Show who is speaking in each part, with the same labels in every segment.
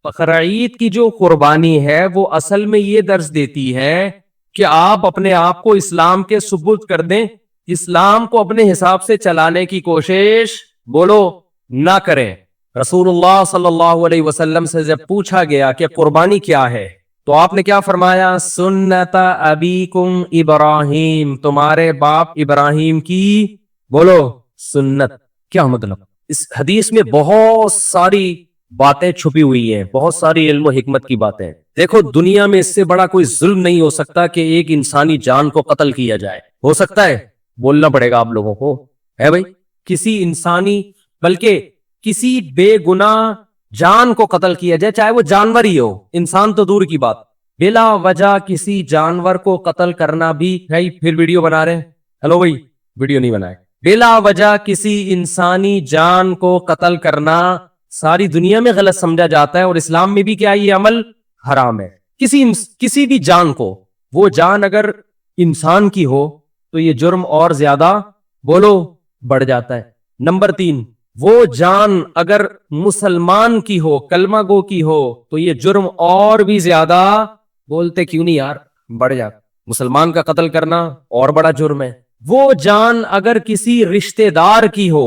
Speaker 1: بقرعید کی جو قربانی ہے وہ اصل میں یہ درس دیتی ہے کہ آپ اپنے آپ کو اسلام کے سپرد کر دیں, اسلام کو اپنے حساب سے چلانے کی کوشش بولو نہ کریں. رسول اللہ صلی اللہ علیہ وسلم سے جب پوچھا گیا کہ قربانی کیا ہے تو آپ نے کیا فرمایا؟ سنت ابیکم ابراہیم, تمہارے باپ ابراہیم کی بولو سنت. کیا مطلب؟ اس حدیث میں بہت ساری باتیں چھپی ہوئی ہیں, بہت ساری علم و حکمت کی باتیں. دیکھو دنیا میں اس سے بڑا کوئی ظلم نہیں ہو سکتا کہ ایک انسانی جان کو قتل کیا جائے. ہو سکتا ہے؟ بولنا پڑے گا آپ لوگوں کو, ہے بھائی؟ کسی انسانی بلکہ کسی بے گناہ جان کو قتل کیا جائے, چاہے وہ جانور ہی ہو, انسان تو دور کی بات, بلا وجہ کسی جانور کو قتل کرنا بھی. پھر ویڈیو بنا رہے ہیں, ہلو بھائی ویڈیو نہیں بنائے. بلا وجہ کسی انسانی جان کو قتل کرنا ساری دنیا میں غلط سمجھا جاتا ہے, اور اسلام میں بھی کیا یہ عمل حرام ہے. کسی بھی جان کو, وہ جان اگر انسان کی ہو تو یہ جرم اور زیادہ بولو بڑھ جاتا ہے. نمبر 3, وہ جان اگر مسلمان کی ہو, کلمہ گو کی ہو, تو یہ جرم اور بھی زیادہ بولتے کیوں نہیں یار بڑھ جاتا. مسلمان کا قتل کرنا اور بڑا جرم ہے. وہ جان اگر کسی رشتہ دار کی ہو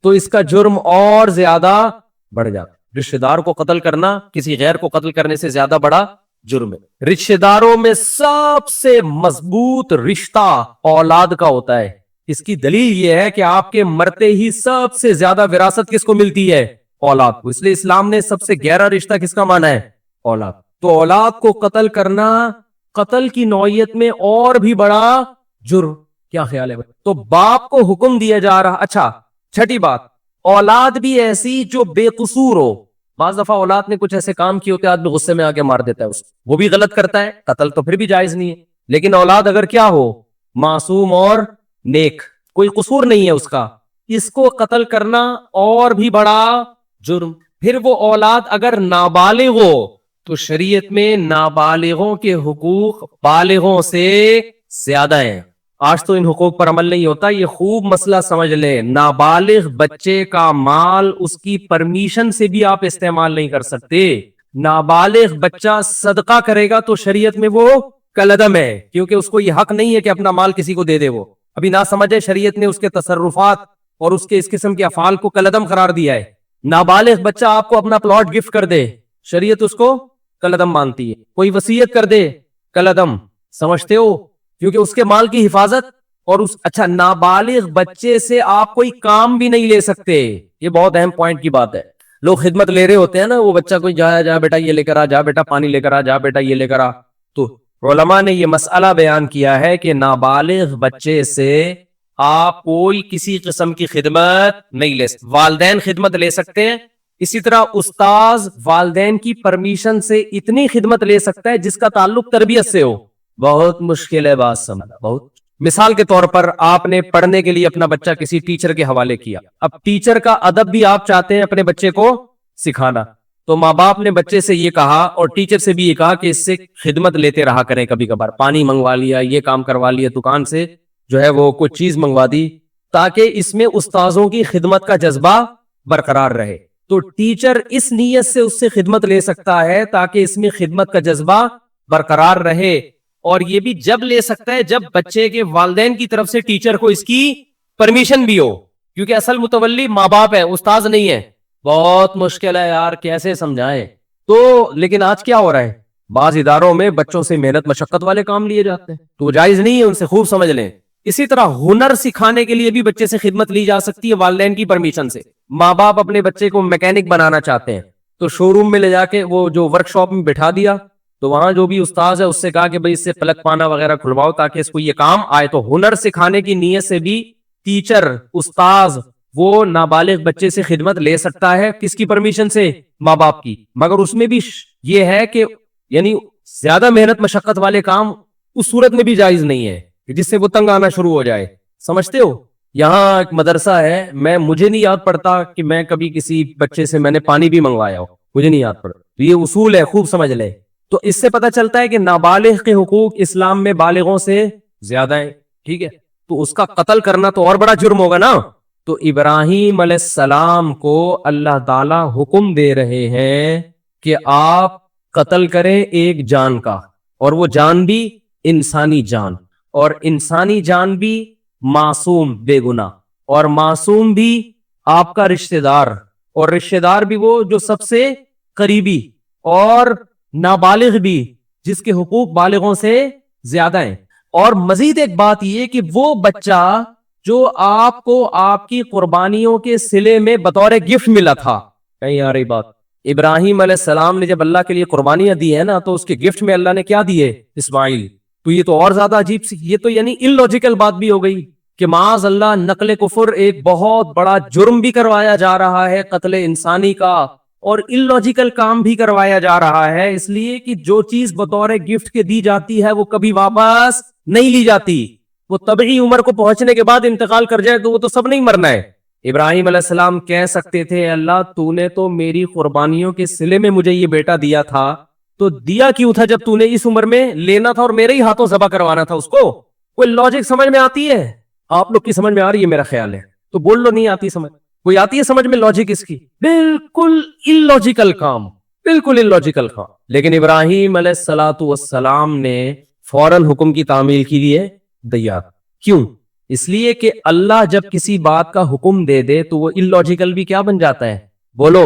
Speaker 1: تو اس کا جرم اور زیادہ بڑھ جاتا. رشتہ دار کو قتل کرنا کسی غیر کو قتل کرنے سے زیادہ بڑا جرم ہے. رشتہ داروں میں سب سے مضبوط رشتہ اولاد کا ہوتا ہے. اس کی دلیل یہ ہے کہ آپ کے مرتے ہی سب سے زیادہ وراثت کس کو ملتی ہے؟ اولاد کو. اس لیے اسلام نے سب سے گہرا رشتہ کس کا مانا ہے؟ اولاد. تو اولاد کو قتل کرنا قتل کی نوعیت میں اور بھی بڑا جرم. کیا خیال ہے؟ تو باپ کو حکم دیا جا رہا. اچھا چھٹی بات, اولاد بھی ایسی جو بے قصور ہو. بعض دفعہ اولاد نے کچھ ایسے کام کیے ہوتے ہیں, آدمی غصے میں آ کے مار دیتا ہے اس کو, وہ بھی غلط کرتا ہے, قتل تو پھر بھی جائز نہیں ہے. لیکن اولاد اگر کیا ہو, معصوم اور نیک, کوئی قصور نہیں ہے اس کا, اس کو قتل کرنا اور بھی بڑا جرم. پھر وہ اولاد اگر نابالغ ہو تو شریعت میں نابالغوں کے حقوق بالغوں سے زیادہ ہیں. آج تو ان حقوق پر عمل نہیں ہوتا, یہ خوب مسئلہ سمجھ لیں. نابالغ بچے کا مال اس کی پرمیشن سے بھی آپ استعمال نہیں کر سکتے. نابالغ بچہ صدقہ کرے گا تو شریعت میں وہ کالعدم ہے, کیونکہ اس کو یہ حق نہیں ہے کہ اپنا مال کسی کو دے دے. وہ ابھی نہ سمجھے, شریعت نے اس کے تصرفات اور اس کے اس قسم کے افعال کو کالعدم قرار دیا ہے. نابالغ بچہ آپ کو اپنا پلاٹ گفٹ کر دے, شریعت اس کو کالعدم مانتی ہے. کوئی وصیت کر دے, کالعدم. سمجھتے ہو؟ کیونکہ اس کے مال کی حفاظت اور اس. اچھا, نابالغ بچے سے آپ کوئی کام بھی نہیں لے سکتے. یہ بہت اہم پوائنٹ کی بات ہے. لوگ خدمت لے رہے ہوتے ہیں نا, وہ بچہ کوئی جا بیٹا یہ لے کر آ, جا بیٹا پانی لے کر آ, جا بیٹا یہ لے کر آ. تو علماء نے یہ مسئلہ بیان کیا ہے کہ نابالغ بچے سے آپ کوئی کسی قسم کی خدمت نہیں لے سکتے. والدین خدمت لے سکتے ہیں, اسی طرح استاذ والدین کی پرمیشن سے اتنی خدمت لے سکتا ہے جس کا تعلق تربیت سے ہو. بہت مشکل ہے بات سمجھنا, بہت. مثال کے طور پر آپ نے پڑھنے کے لیے اپنا بچہ کسی ٹیچر کے حوالے کیا. اب ٹیچر کا ادب بھی آپ چاہتے ہیں اپنے بچے کو سکھانا, تو ماں باپ نے بچے سے یہ کہا اور ٹیچر سے بھی یہ کہا کہ اس سے خدمت لیتے رہا کریں. کبھی کبھار پانی منگوا لیا, یہ کام کروا لیا, دکان سے جو ہے وہ کوئی چیز منگوا دی, تاکہ اس میں استاذوں کی خدمت کا جذبہ برقرار رہے. تو ٹیچر اس نیت سے اس سے خدمت لے سکتا ہے تاکہ اس میں خدمت کا جذبہ برقرار رہے, اور یہ بھی جب لے سکتا ہے جب بچے کے والدین کی طرف سے ٹیچر کو اس کی پرمیشن بھی ہو, کیونکہ اصل متولی ماں باپ ہے, استاذ نہیں ہے. بہت مشکل ہے یار, کیسے سمجھائیں. تو لیکن آج کیا ہو رہا ہے, بعض اداروں میں بچوں سے محنت مشقت والے کام لیے جاتے ہیں, تو وہ جائز نہیں ہے, ان سے خوب سمجھ لیں. اسی طرح ہنر سکھانے کے لیے بھی بچے سے خدمت لی جا سکتی ہے والدین کی پرمیشن سے. ماں باپ اپنے بچے کو میکینک بنانا چاہتے ہیں تو شو روم میں لے جا کے وہ جو ورک شاپ میں بٹھا دیا, تو وہاں جو بھی استاذ ہے اس سے کہا کہ بھئی اس سے پلک پانا وغیرہ کھلواؤ تاکہ اس کو یہ کام آئے. تو ہنر سکھانے کی نیت سے بھی ٹیچر استاذ وہ نابالغ بچے سے خدمت لے سکتا ہے. کس کی پرمیشن سے؟ ماں باپ کی. مگر اس میں بھی یہ ہے کہ یعنی زیادہ محنت مشقت والے کام اس صورت میں بھی جائز نہیں ہے جس سے وہ تنگ آنا شروع ہو جائے. سمجھتے ہو؟ یہاں ایک مدرسہ ہے, مجھے نہیں یاد پڑتا کہ میں کبھی کسی بچے سے میں نے پانی بھی منگوایا ہو, مجھے نہیں یاد پڑتا. تو یہ اصول ہے, خوب سمجھ لے. تو اس سے پتہ چلتا ہے کہ نابالغ کے حقوق اسلام میں بالغوں سے زیادہ ہیں. ٹھیک ہے, تو اس کا قتل کرنا تو اور بڑا جرم ہوگا نا. تو ابراہیم علیہ السلام کو اللہ تعالی حکم دے رہے ہیں کہ آپ قتل کریں ایک جان کا, اور وہ جان بھی انسانی جان, اور انسانی جان بھی معصوم بے گناہ, اور معصوم بھی آپ کا رشتہ دار, اور رشتہ دار بھی وہ جو سب سے قریبی, اور نابالغ بھی جس کے حقوق بالغوں سے زیادہ ہیں. اور مزید ایک بات یہ کہ وہ بچہ جو آپ کو آپ کی قربانیوں کے صلے میں بطور گفٹ ملا تھا, کہیں آ رہی بات, ابراہیم علیہ السلام نے جب اللہ کے لیے قربانیاں دی ہیں نا, تو اس کے گفٹ میں اللہ نے کیا دیے؟ اسماعیل. تو یہ تو اور زیادہ عجیب سی, یہ تو یعنی ان لاجیکل بات بھی ہو گئی کہ معاذ اللہ نقل کفر ایک بہت بڑا جرم بھی کروایا جا رہا ہے, قتل انسانی کا, اور ان لاجیکل کام بھی کروایا جا رہا ہے, اس لیے کہ جو چیز بطور گفٹ کے دی جاتی ہے وہ کبھی واپس نہیں لی جاتی. وہ طبعی عمر کو پہنچنے کے بعد انتقال کر جائے تو وہ تو سب نہیں مرنا ہے. ابراہیم علیہ السلام کہہ سکتے تھے اللہ تو نے تو میری قربانیوں کے صلے میں مجھے یہ بیٹا دیا تھا, تو دیا کیوں تھا جب تو نے اس عمر میں لینا تھا اور میرے ہی ہاتھوں ذبح کروانا تھا اس کو؟ کوئی لاجک سمجھ میں آتی ہے؟ آپ لوگ کی سمجھ میں آ رہی ہے میرا خیال ہے, تو بول لو نہیں آتی سمجھ. کوئی آتی ہے سمجھ میں لاجک اس کی؟ بالکل ان لاجیکل کام, بالکل ان لاجیکل کام. لیکن ابراہیم علیہ السلام نے فوراً حکم کی تعمیل کی لیے دیات. کیوں؟ اس لیے کہ اللہ جب کسی بات کا حکم دے دے تو وہ ان لاجیکل بھی کیا بن جاتا ہے؟ بولو.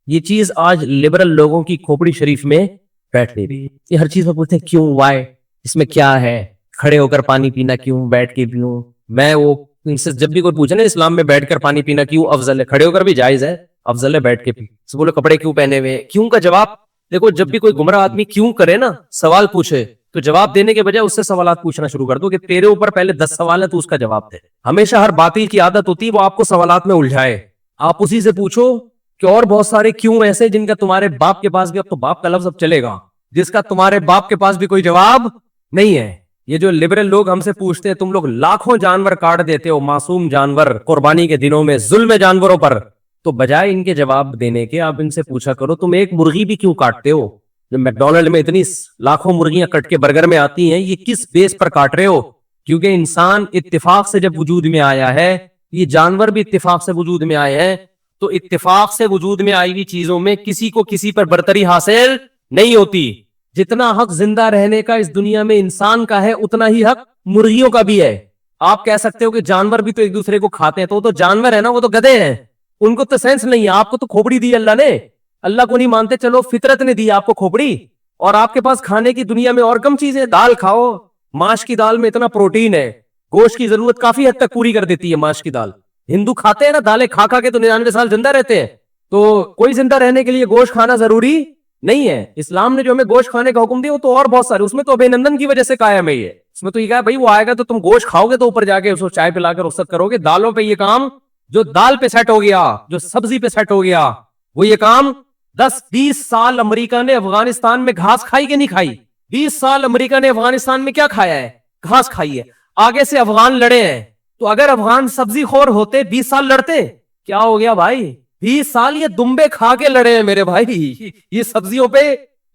Speaker 1: یہ چیز آج لبرل لوگوں کی کھوپڑی شریف میں بیٹھ رہی, یہ ہر چیز میں پوچھتے ہیں کیوں, وائے, اس میں کیا ہے, کھڑے ہو کر پانی پینا کیوں, بیٹھ کے پیوں. میں وہ جب بھی کوئی پوچھے نا اسلام میں بیٹھ کر پانی پینا کیوں افضل ہے, کھڑے ہو کر بھی جائز ہے, افضل ہے بیٹھ کے پی. بولو کپڑے کیوں پہنے ہوئے, کیوں کا جواب دیکھو. جب بھی کوئی گمراہ آدمی کیوں کرے نا, سوال پوچھے, تو جواب دینے کے بجائے اس سے سوالات پوچھنا شروع کر دو کہ تیرے اوپر پہلے 10 سوال ہے تو اس کا جواب دے. ہمیشہ ہر باطل کی عادت ہوتی ہے وہ آپ کو سوالات میں الجھائے. آپ اسی سے پوچھو کہ اور بہت سارے کیوں ایسے جن کا تمہارے باپ کے پاس بھی, اب تو باپ کا لفظ اب چلے گا, جس کا تمہارے باپ کے پاس بھی کوئی جواب نہیں ہے. یہ جو لبرل لوگ ہم سے پوچھتے ہیں تم لوگ لاکھوں جانور کاٹ دیتے ہو, معصوم جانور, قربانی کے دنوں میں ظلم جانوروں پر, تو بجائے ان کے جواب دینے کے آپ ان سے پوچھا کرو تم ایک مرغی بھی کیوں کاٹتے ہو؟ جو میکڈونلڈ میں اتنی لاکھوں مرغیاں کٹ کے برگر میں آتی ہیں, یہ کس بیس پر کاٹ رہے ہو؟ کیونکہ انسان اتفاق سے جب وجود میں آیا ہے, یہ جانور بھی اتفاق سے وجود میں آئے ہیں, تو اتفاق سے وجود میں آئی ہوئی چیزوں میں کسی کو کسی پر برتری حاصل نہیں ہوتی. جتنا حق زندہ رہنے کا اس دنیا میں انسان کا ہے اتنا ہی حق مرغیوں کا بھی ہے. آپ کہہ سکتے ہو کہ جانور بھی تو ایک دوسرے کو کھاتے ہیں, تو وہ تو جانور ہے نا, وہ تو گدھے ہیں, ان کو تو سینس نہیں ہے. آپ کو تو کھوپڑی دی اللہ نے, اللہ کو نہیں مانتے, چلو فطرت نے دی آپ کو کھوپڑی, اور آپ کے پاس کھانے کی دنیا میں اور کم چیزیں. دال کھاؤ, ماش کی دال میں اتنا پروٹین ہے, گوشت کی ضرورت کافی حد تک پوری کر دیتی ہے ماش کی دال. ہندو کھاتے ہیں نا دالیں, کھا کھا کے تو 99 سال زندہ رہتے ہیں. تو کوئی زندہ رہنے کے لیے گوشت کھانا ضروری نہیں ہے. اسلام نے جو ہمیں گوشت کھانے کا حکم دیا وہ تو اور بہت سارے, اس میں تو ابھینندن کی وجہ سے قائم ہے. یہ اس میں تو یہ کہا بھائی وہ آئے گا تو تم گوشت کھاؤ گے تو اوپر جا کے اس کو چائے پلا کر رخصت کرو گے. دالوں پہ یہ کام, جو دال پہ سیٹ ہو گیا, جو سبزی پہ سیٹ ہو گیا, وہ یہ کام 10-20 سال امریکہ نے افغانستان میں گھاس کھائی کہ نہیں کھائی؟ 20 سال امریکہ نے افغانستان میں کیا کھایا ہے؟ گھاس کھائی ہے. آگے سے افغان لڑے ہیں, تو اگر افغان سبزی خور ہوتے 20 سال لڑتے؟ کیا ہو گیا بھائی؟ 20 سال یہ دمبے کھا کے لڑے ہیں میرے بھائی. یہ سبزیوں پہ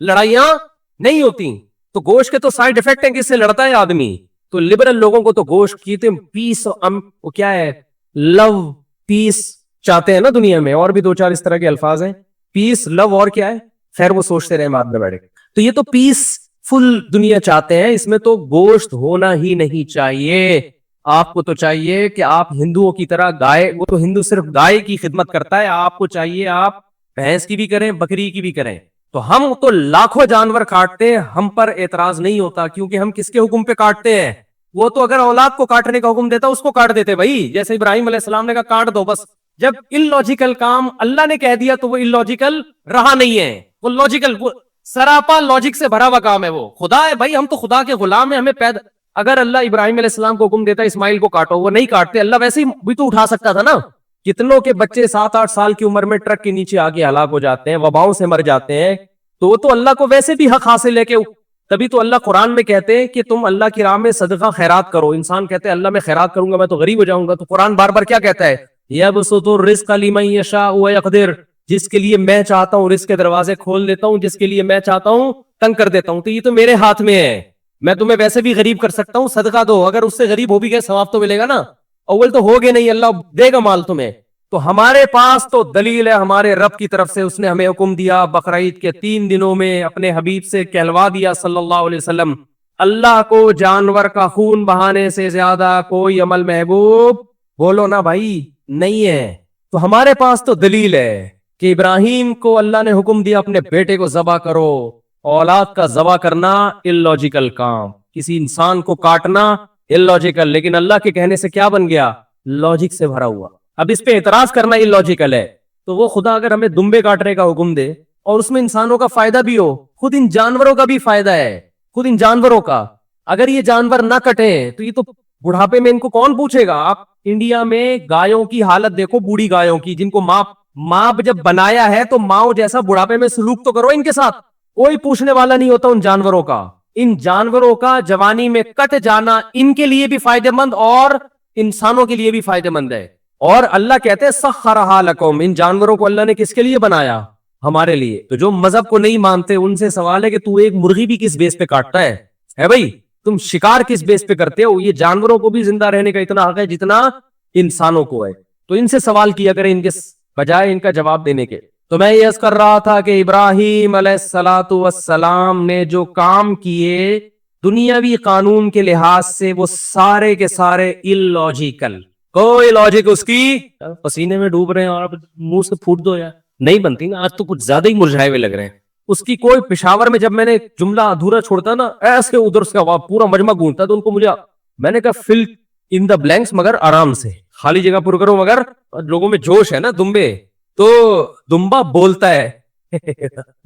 Speaker 1: لڑائیاں نہیں ہوتی. تو گوشت کے تو سائیڈ افیکٹ ہیں, کس سے لڑتا ہے آدمی. تو لبرل لوگوں کو تو گوشت کی پیس, وہ کیا ہے, لو پیس چاہتے ہیں نا دنیا میں, اور بھی 2-4 اس طرح کے الفاظ ہیں, پیس, لو, اور کیا ہے, خیر وہ سوچتے رہے بعد میں بیٹھے. تو یہ تو پیس فل دنیا چاہتے ہیں, اس میں تو گوشت ہونا ہی نہیں چاہیے. آپ کو تو چاہیے کہ آپ ہندوؤں کی طرح گائے, وہ تو ہندو صرف گائے کی خدمت کرتا ہے, آپ کو چاہیے آپ بھینس کی بھی کریں, بکری کی بھی کریں. تو ہم تو لاکھوں جانور کاٹتے ہیں, ہم پر اعتراض نہیں ہوتا, کیونکہ ہم کس کے حکم پہ کاٹتے ہیں؟ وہ تو اگر اولاد کو کاٹنے کا حکم دیتا اس کو کاٹ دیتے بھائی, جیسے ابراہیم علیہ السلام نے کہا کاٹ دو بس. جب ان لاجیکل کام اللہ نے کہہ دیا تو وہ ان لاجیکل رہا نہیں ہے, وہ لاجیکل, وہ سراپا لاجک سے بھرا ہوا کام ہے. وہ خدا ہے بھائی, ہم تو خدا کے غلام ہیں, ہمیں پیدا. اگر اللہ ابراہیم علیہ السلام کو حکم دیتا اسماعیل کو کاٹو, وہ نہیں کاٹتے, اللہ ویسے ہی بھی تو اٹھا سکتا تھا نا. کتنوں کے بچے 7-8 سال کی عمر میں ٹرک کے نیچے آ کے ہلاک ہو جاتے ہیں, وباؤں سے مر جاتے ہیں. تو وہ تو اللہ کو ویسے بھی حق حاصل ہے کہ, تبھی تو اللہ قرآن میں کہتے ہیں کہ تم اللہ کی راہ میں صدقہ خیرات کرو. انسان کہتے ہیں اللہ میں خیرات کروں گا میں تو غریب ہو جاؤں گا, تو قرآن بار بار کیا کہتا ہے, یبسط الرزق لمن یشاء ویقدر, جس کے لیے میں چاہتا ہوں رزق کے دروازے کھول دیتا ہوں, جس کے لیے میں چاہتا ہوں تنگ کر دیتا ہوں. تو یہ تو میرے ہاتھ میں ہے, میں تمہیں ویسے بھی غریب کر سکتا ہوں, صدقہ دو. اگر اس سے غریب ہو بھی گئے ثواب تو ملے گا نا, اول تو ہوگے نہیں, اللہ دے گا مال تمہیں. تو ہمارے پاس تو دلیل ہے ہمارے رب کی طرف سے, اس نے ہمیں حکم دیا بقرعید کے 3 دنوں میں اپنے حبیب سے کہلوا دیا صلی اللہ علیہ وسلم, اللہ کو جانور کا خون بہانے سے زیادہ کوئی عمل محبوب بولو نا بھائی نہیں ہے. تو ہمارے پاس تو دلیل ہے کہ ابراہیم کو اللہ نے حکم دیا اپنے بیٹے کو ذبح کرو. اولاد کا ذبح کرنا اللاجیکل کام, کسی انسان کو کاٹنا اللاجیکل, لیکن اللہ کے کہنے سے کیا بن گیا؟ لاجک سے بھرا ہوا. اب اس پہ اعتراض کرنا اللاجیکل ہے. تو وہ خدا اگر ہمیں دمبے کاٹنے کا حکم دے اور اس میں انسانوں کا فائدہ بھی ہو, خود ان جانوروں کا بھی فائدہ ہے, خود ان جانوروں کا, اگر یہ جانور نہ کٹے تو یہ تو بڑھاپے میں ان کو کون پوچھے گا؟ آپ انڈیا میں گایوں کی حالت دیکھو, بوڑھی گایوں کی, جن کو ماں جب بنایا ہے تو ماں جیسا بڑھاپے میں سلوک تو کرو ان کے ساتھ, کوئی پوچھنے والا نہیں ہوتا ان جانوروں کا. ان جانوروں کا جوانی میں کٹ جانا ان کے لیے بھی فائدہ مند اور انسانوں کے لیے بھی فائدہ مند ہے. اور اللہ کہتے ہیں سخرھا لکم, ان جانوروں کو اللہ نے کس کے لیے بنایا؟ ہمارے لیے. تو جو مذہب کو نہیں مانتے ان سے سوال ہے کہ تو ایک مرغی بھی کس بیس پہ کاٹتا ہے بھائی؟ تم شکار کس بیس پہ کرتے ہو؟ یہ جانوروں کو بھی زندہ رہنے کا اتنا حق ہے جتنا انسانوں کو ہے. تو ان سے سوال کیا کریں ان کے بجائے ان کا جواب دینے کے. تو میں یہ عرض کر رہا تھا کہ ابراہیم علیہ الصلوۃ والسلام نے جو کام کیے دنیاوی قانون کے لحاظ سے وہ سارے کے سارے اللاجیکل, کوئی لاجک اس کی, پسینے میں ڈوب رہے ہیں اور آپ منہ سے پھوٹ دو یار, نہیں بنتی نا. آج تو کچھ زیادہ ہی مرجھائے ہوئے لگ رہے ہیں. اس کی کوئی پشاور میں جب میں نے جملہ ادھورا چھوڑتا نا ایسے ادھر سے پورا مجمع گونجتا, تو ان کو مجھے میں نے کہا فل ان دا بلینکس, مگر آرام سے خالی جگہ پر کرو, مگر لوگوں میں جوش ہے نا. دمبے تو دمبا بولتا ہے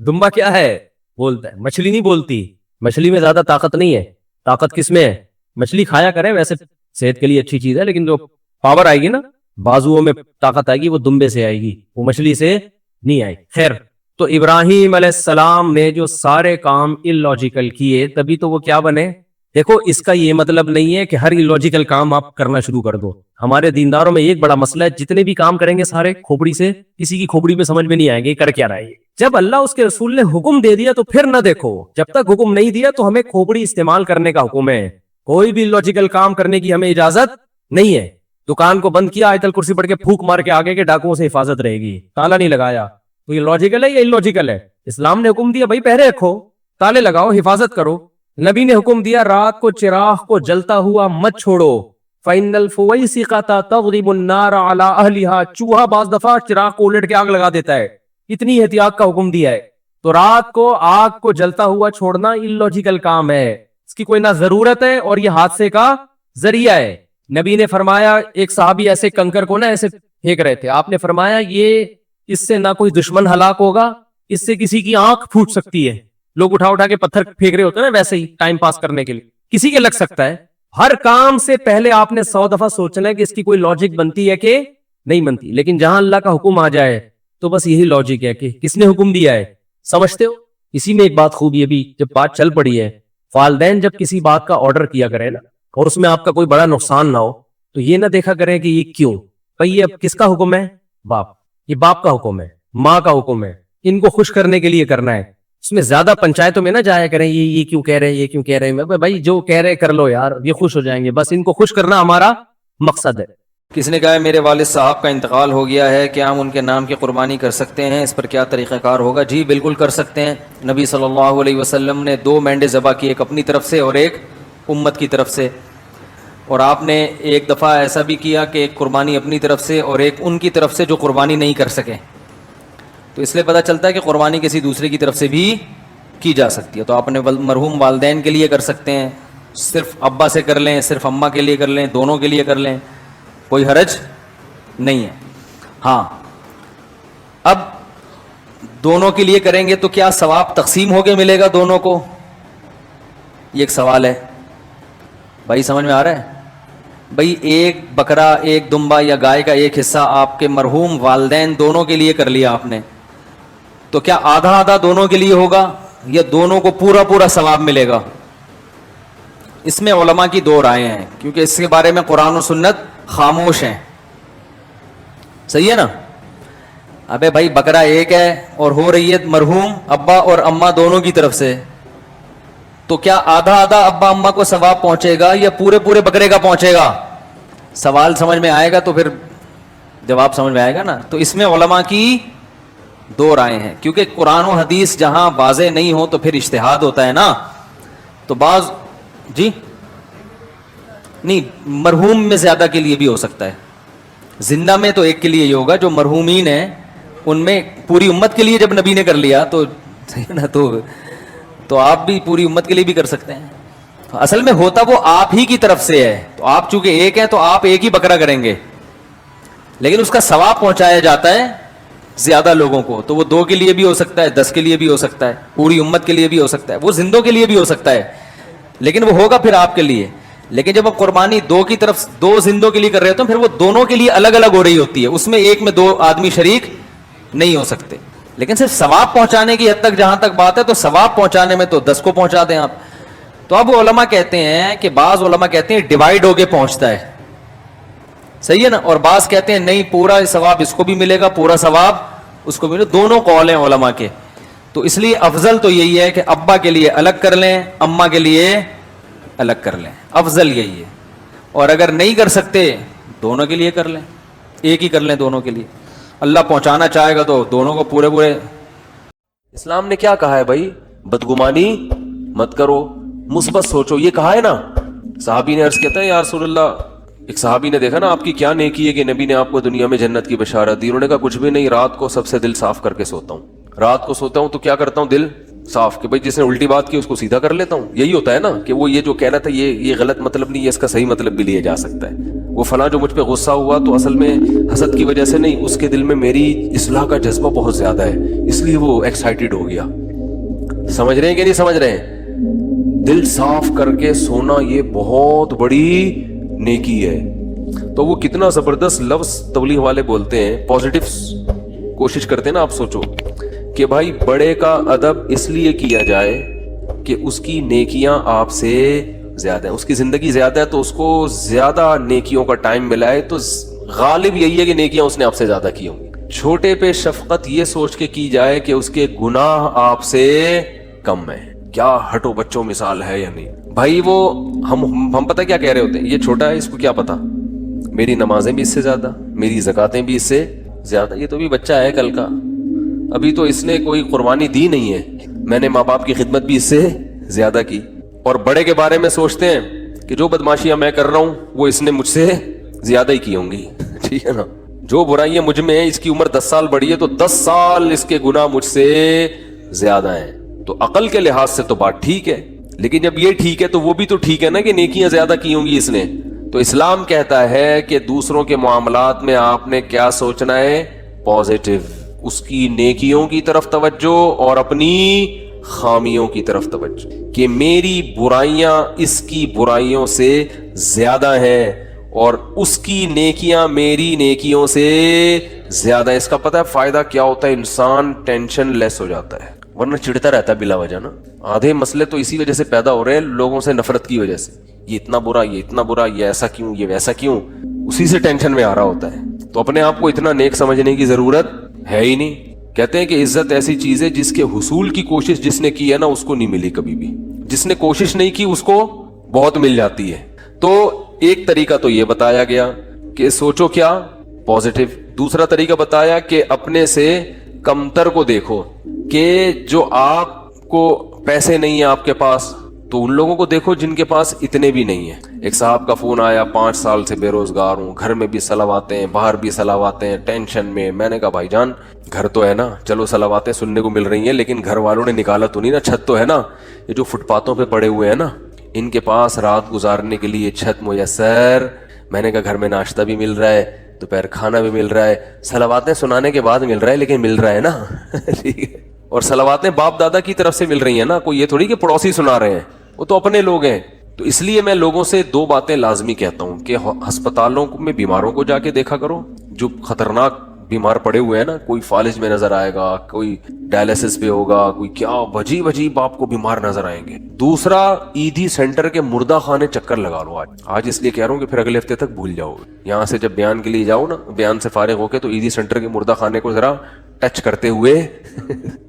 Speaker 1: دمبا کیا ہے؟ بولتا ہے. مچھلی نہیں بولتی, مچھلی میں زیادہ طاقت نہیں ہے. طاقت کس میں ہے؟ مچھلی کھایا کرے, ویسے صحت کے لیے اچھی چیز ہے, لیکن جو پاور آئے گی نا, بازوؤں میں طاقت آئے گی, وہ دمبے سے آئے گی, وہ مچھلی سے نہیں آئے. خیر, تو ابراہیم علیہ السلام نے جو سارے کام اللاجیکل کیے تبھی تو وہ کیا بنے. دیکھو اس کا یہ مطلب نہیں ہے کہ ہر اللاجیکل کام آپ کرنا شروع کر دو. ہمارے دینداروں میں ایک بڑا مسئلہ ہے, جتنے بھی کام کریں گے سارے کھوپڑی سے, کسی کی کھوپڑی میں سمجھ میں نہیں آئیں گے کر کیا رہا ہے. جب اللہ اس کے رسول نے حکم دے دیا تو پھر نہ دیکھو, جب تک حکم نہیں دیا تو ہمیں کھوپڑی استعمال کرنے کا حکم ہے. کوئی بھی اللاجیکل کام کرنے کی ہمیں اجازت نہیں ہے. دکان کو بند کیا, آیت الکرسی پڑھ کے پھونک مار کے آگے کے ڈاکوؤں سے حفاظت رہے گی, تالا نہیں لگایا, تو یہ لاجیکل ہے یا اللاجیکل ہے؟ اسلام نے حکم دیا بھائی پہرے رکھو, تالے لگاؤ, حفاظت کرو. نبی نے حکم دیا رات کو چراغ کو جلتا ہوا مت چھوڑو, فَإِنَّ الْفُوَيْسِقَةَ تَضْرِبُ النَّارَ عَلَىٰ أَهْلِهَا, چوہا بعض دفعہ چراغ کو الٹ کے آگ لگا دیتا ہے. اتنی احتیاط کا حکم دیا ہے. تو رات کو آگ کو جلتا ہوا چھوڑنا اللاجیکل کام ہے, اس کی کوئی نہ ضرورت ہے اور یہ حادثے کا ذریعہ ہے. نبی نے فرمایا, ایک صحابی ایسے کنکر کو نا ایسے پھینک رہے تھے, آپ نے فرمایا یہ اس سے نہ کوئی دشمن ہلاک ہوگا, اس سے کسی کی آنکھ پھوٹ سکتی ہے. لوگ اٹھا کے پتھر پھینک رہے ہوتے ہیں نا ویسے ہی ٹائم پاس کرنے کے لیے, کسی کے لگ سکتا ہے. ہر کام سے پہلے آپ نے 100 دفعہ سوچنا ہے کہ اس کی کوئی لاجک بنتی ہے کہ نہیں بنتی. لیکن جہاں اللہ کا حکم آ جائے تو بس یہی لاجک ہے کہ کس نے حکم دیا ہے, سمجھتے ہو. اسی میں ایک بات خوبی ہے بھی, جب بات چل پڑی ہے, والدین جب کسی بات کا آرڈر کیا کرے نا اور اس میں آپ کا کوئی بڑا نقصان نہ ہو تو یہ نہ دیکھا کریں کہ یہ کیوں بھائی, یہ اب کس کا حکم ہے؟ باپ. یہ باپ کا حکم ہے, ماں کا حکم ہے, ان کو خوش کرنے کے لیے کرنا ہے. اس میں زیادہ پنچایتوں میں نہ جایا کریں یہ کیوں کہہ رہے ہیں, یہ کیوں کہہ رہے ہیں. بھائی جو کہہ رہے کر لو یار, یہ خوش ہو جائیں گے, بس ان کو خوش کرنا ہمارا مقصد ہے.
Speaker 2: کس نے کہا ہے میرے والد صاحب کا انتقال ہو گیا ہے, کیا ہم ان کے نام کی قربانی کر سکتے ہیں, اس پر کیا طریقہ کار ہوگا؟ جی بالکل کر سکتے ہیں. نبی صلی اللہ علیہ وسلم نے 2 مینڈے ذبح کی, ایک اپنی طرف سے اور ایک امت کی طرف سے. اور آپ نے ایک دفعہ ایسا بھی کیا کہ ایک قربانی اپنی طرف سے اور ایک ان کی طرف سے جو قربانی نہیں کر سکے. تو اس لیے پتہ چلتا ہے کہ قربانی کسی دوسرے کی طرف سے بھی کی جا سکتی ہے. تو آپ نے مرحوم والدین کے لیے کر سکتے ہیں, صرف ابا سے کر لیں, صرف اماں کے لیے کر لیں, دونوں کے لیے کر لیں, کوئی حرج نہیں ہے. ہاں اب دونوں کے لیے کریں گے تو کیا ثواب تقسیم ہو کے ملے گا دونوں کو, یہ ایک سوال ہے. بھائی سمجھ میں آ رہا ہے؟ بھائی ایک بکرا, ایک دمبا یا گائے کا ایک حصہ آپ کے مرحوم والدین دونوں کے لیے کر لیا آپ نے, تو کیا آدھا آدھا دونوں کے لیے ہوگا یا دونوں کو پورا پورا ثواب ملے گا؟ اس میں علماء کی 2 رائے ہیں, کیونکہ اس کے بارے میں قرآن و سنت خاموش ہیں. صحیح ہے نا؟ ابے بھائی بکرا ایک ہے اور ہو رہی ہے مرحوم ابا اور اماں دونوں کی طرف سے, تو کیا آدھا آدھا ابا اماں کو ثواب پہنچے گا یا پورے پورے بکرے کا پہنچے گا؟ سوال سمجھ میں آئے گا تو پھر جواب سمجھ میں آئے گا نا. تو اس میں علماء کی دو رائے ہیں, کیونکہ قرآن و حدیث جہاں واضح نہیں ہو تو پھر اجتہاد ہوتا ہے نا. تو بعض جی نہیں, مرحوم میں زیادہ کے لیے بھی ہو سکتا ہے, زندہ میں تو ایک کے لیے ہی ہوگا, جو مرحومین ہیں ان میں پوری امت کے لیے جب نبی نے کر لیا تو نا, تو آپ بھی پوری امت کے لیے بھی کر سکتے ہیں. اصل میں ہوتا وہ آپ ہی کی طرف سے ہے, تو آپ چونکہ ایک ہیں تو آپ ایک ہی بکرا کریں گے, لیکن اس کا ثواب پہنچایا جاتا ہے زیادہ لوگوں کو, تو وہ 2 کے لیے بھی ہو سکتا ہے, 10 کے لیے بھی ہو سکتا ہے, پوری امت کے لیے بھی ہو سکتا ہے, وہ زندوں کے لیے بھی ہو سکتا ہے, لیکن وہ ہوگا پھر آپ کے لیے. لیکن جب آپ قربانی 2 کی طرف 2 زندوں کے لیے کر رہے ہوتے ہیں, پھر وہ دونوں کے لیے الگ الگ ہو رہی ہوتی ہے, اس میں ایک میں 2 آدمی شریک نہیں ہو سکتے. لیکن صرف ثواب پہنچانے کی حد تک جہاں تک بات ہے, تو ثواب پہنچانے میں تو 10 کو پہنچا دیں آپ. تو اب علماء کہتے ہیں کہ بعض علماء کہتے ہیں ڈیوائیڈ ہو کے پہنچتا ہے, صحیح ہے نا, اور بعض کہتے ہیں نہیں پورا ثواب اس کو بھی ملے گا, پورا ثواب اس کو بھی ملے. دونوں قول ہیں علماء کے. تو اس لیے افضل تو یہی ہے کہ ابا کے لیے الگ کر لیں, اماں کے لیے الگ کر لیں, افضل یہی ہے. اور اگر نہیں کر سکتے دونوں کے لیے کر لیں, ایک ہی کر لیں دونوں کے لیے. اللہ پہنچانا چاہے گا تو دونوں کو پورے پورے.
Speaker 3: اسلام نے کیا کہا ہے بھائی؟ بدگمانی مت کرو, مثبت سوچو, یہ کہا ہے نا. صحابی نے عرض کیا تھا یا رسول اللہ, ایک صحابی نے دیکھا نا آپ کی کیا نیکی ہے کہ نبی نے آپ کو دنیا میں جنت کی بشارت دی. انہوں نے کہا کچھ بھی نہیں, رات کو سب سے دل صاف کر کے سوتا ہوں. رات کو سوتا ہوں تو کیا کرتا ہوں, دل صاف, کہ بھائی جس نے الٹی بات کی اس کو سیدھا کر لیتا ہوں. یہی ہوتا ہے نا کہ وہ یہ جو کہہ رہا تھا یہ غلط مطلب نہیں ہے, اس کا صحیح مطلب بھی لیا جا سکتا ہے. وہ فلاں جو مجھ پہ غصہ ہوا تو اصل میں حسد کی وجہ سے نہیں, اس کے دل میں میری اصلاح کا جذبہ بہت زیادہ ہے, اس لیے وہ ایکسائٹیڈ ہو گیا. سمجھ رہے ہیں کہ نہیں سمجھ رہے ہیں؟ دل صاف کر کے سونا یہ بہت بڑی نیکی ہے. تو وہ کتنا زبردست لفظ تبلیغ والے بولتے ہیں, پازیٹیو کوشش کرتے ہیں نا. آپ سوچو کہ بھائی بڑے کا ادب اس لیے کیا جائے کہ اس کی نیکیاں آپ سے زیادہ ہیں, اس کی زندگی زیادہ ہے تو اس کو زیادہ نیکیوں کا ٹائم ملا ہے, تو غالب یہی ہے کہ نیکیاں اس نے آپ سے زیادہ کی ہوں گی. چھوٹے پہ شفقت یہ سوچ کے کی جائے کہ اس کے گناہ آپ سے کم ہیں. کیا ہٹو بچوں مثال ہے یا نہیں بھائی؟ وہ ہم پتہ کیا کہہ رہے ہوتے ہیں, یہ چھوٹا ہے اس کو کیا پتا, میری نمازیں بھی اس سے زیادہ, میری زکاتیں بھی اس سے زیادہ, یہ تو بھی بچہ ہے کل کا, ابھی تو اس نے کوئی قربانی دی نہیں ہے, میں نے ماں باپ کی خدمت بھی اس سے زیادہ کی. اور بڑے کے بارے میں سوچتے ہیں کہ جو بدماشیاں میں کر رہا ہوں وہ اس نے مجھ سے زیادہ ہی کی ہوں گی, ٹھیک ہے نا. جو برائیاں مجھ میں ہیں, اس کی عمر 10 سال بڑی ہے تو 10 سال اس کے گناہ مجھ سے زیادہ ہیں. تو عقل کے لحاظ سے تو بات ٹھیک ہے, لیکن جب یہ ٹھیک ہے تو وہ بھی تو ٹھیک ہے نا کہ نیکیاں زیادہ کی ہوں گی اس نے. تو اسلام کہتا ہے کہ دوسروں کے معاملات میں آپ نے کیا سوچنا ہے, پازیٹیو, اس کی نیکیوں کی طرف توجہ اور اپنی خامیوں کی طرف توجہ, کہ میری برائیاں اس کی برائیوں سے زیادہ ہیں اور اس کی نیکیاں میری نیکیوں سے زیادہ. اس کا پتہ ہے فائدہ کیا ہوتا ہے, انسان ٹینشن لیس ہو جاتا ہے, ورنہ چڑھتا رہتا ہے بلا وجہ نا. آدھے مسئلے تو اسی وجہ سے پیدا ہو رہے ہیں, لوگوں سے نفرت کی وجہ سے, یہ اتنا برا, یہ اتنا برا, یہ ایسا کیوں, یہ ویسا کیوں, اسی سے ٹینشن میں آ رہا ہوتا ہے. تو اپنے آپ کو اتنا نیک سمجھنے کی ضرورت ہے ہی نہیں. کہتے ہیں کہ عزت ایسی چیز ہے جس کے حصول کی کوشش جس نے کی ہے نا اس کو نہیں ملی کبھی بھی, جس نے کوشش نہیں کی اس کو بہت مل جاتی ہے. تو ایک طریقہ تو یہ بتایا گیا کہ سوچو کیا, پازیٹیو. دوسرا طریقہ بتایا کہ اپنے سے کمتر کو دیکھو, کہ جو آپ کو پیسے نہیں ہیں آپ کے پاس تو ان لوگوں کو دیکھو جن کے پاس اتنے بھی نہیں ہیں. ایک صاحب کا فون آیا, 5 سال سے بے روزگار ہوں, گھر میں بھی صلواتیں ہیں, باہر بھی صلواتیں ہیں, ٹینشن میں. میں نے کہا بھائی جان گھر تو ہے نا, چلو صلواتیں سننے کو مل رہی ہیں, لیکن گھر والوں نے نکالا تو نہیں نا, چھت تو ہے نا. یہ جو فٹ پاتھوں پہ پڑے ہوئے ہیں نا, ان کے پاس رات گزارنے کے لیے چھت میسر. میں نے کہا گھر میں ناشتہ بھی مل رہا ہے, دوپہر کھانا بھی مل رہا ہے, صلواتیں سنانے کے بعد مل رہا ہے, لیکن مل رہا ہے نا. ٹھیک ہے, اور صلواتیں باپ دادا کی طرف سے مل رہی ہیں نا, کوئی یہ تھوڑی کہ پڑوسی سنا رہے ہیں, وہ تو اپنے لوگ ہیں. تو اس لیے میں لوگوں سے 2 باتیں لازمی کہتا ہوں کہ ہسپتالوں میں بیماروں کو جا کے دیکھا کرو, جو خطرناک بیمار پڑے ہوئے ہیں نا, کوئی فالج میں نظر آئے گا, کوئی ڈائلسس پہ ہوگا, کوئی کیا عجیب عجیب آپ کو بیمار نظر آئیں گے. دوسرا, ایدھی سینٹر کے مردہ خانے چکر لگا لو آج اس لیے کہہ رہا ہوں کہ پھر اگلے ہفتے تک بھول جاؤ گے. یہاں سے جب بیان کے لیے جاؤ نا, بیان سے فارغ ہو کے, تو ایدھی سینٹر کے مردہ خانے کو ذرا ٹچ کرتے ہوئے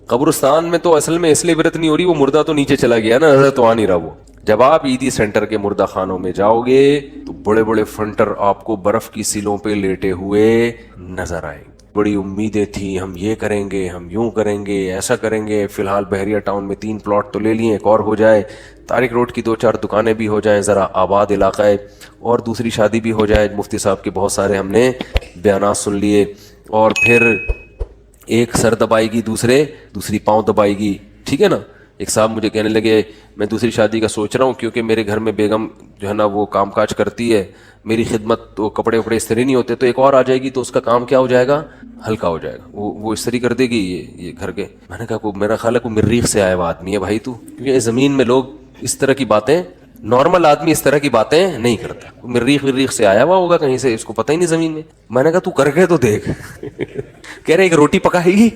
Speaker 3: قبرستان میں تو اصل میں اس لیے عبرت نہیں ہو رہی, وہ مردہ تو نیچے چلا گیا نا, نظر تو آ نہیں رہا وہ, جب آپ عیدی سینٹر کے مردہ خانوں میں جاؤ گے تو بڑے بڑے فنٹر آپ کو برف کی سیلوں پہ لیٹے ہوئے نظر آئیں گے. بڑی امیدیں تھیں, ہم یہ کریں گے, ہم یوں کریں گے, ایسا کریں گے. فی الحال بحریہ ٹاؤن میں 3 پلاٹ تو لے لیے, ایک اور ہو جائے, طارق روڈ کی 2-4 دکانیں بھی ہو جائیں, ذرا آباد علاقہ ہے, اور دوسری شادی بھی ہو جائے. مفتی صاحب کے بہت سارے ہم نے بیانات سن لیے, اور پھر ایک سر دبائے گی, دوسری پاؤں دبائے گی, ٹھیک ہے نا. ایک صاحب مجھے کہنے لگے میں دوسری شادی کا سوچ رہا ہوں کیونکہ میرے گھر میں بیگم جو ہے نا وہ کام کاج کرتی ہے, میری خدمت, تو کپڑے وپڑے استری نہیں ہوتے, تو ایک اور آ جائے گی تو اس کا کام کیا ہو جائے گا, ہلکا ہو جائے گا, وہ استری کر دے گی یہ گھر کے. میں نے کہا میرا خیال ہے کوئی مریخ سے آیا ہوا آدمی ہے بھائی تو, کیونکہ زمین میں لوگ اس طرح کی باتیں, نارمل آدمی اس طرح کی باتیں نہیں کرتا. مریخ سے آیا ہوا ہوگا کہیں سے, اس کو پتہ ہی نہیں زمین میں. میں نے کہا تو کر کے تو دیکھ. کہہ رہے ایک روٹی پکائے گی,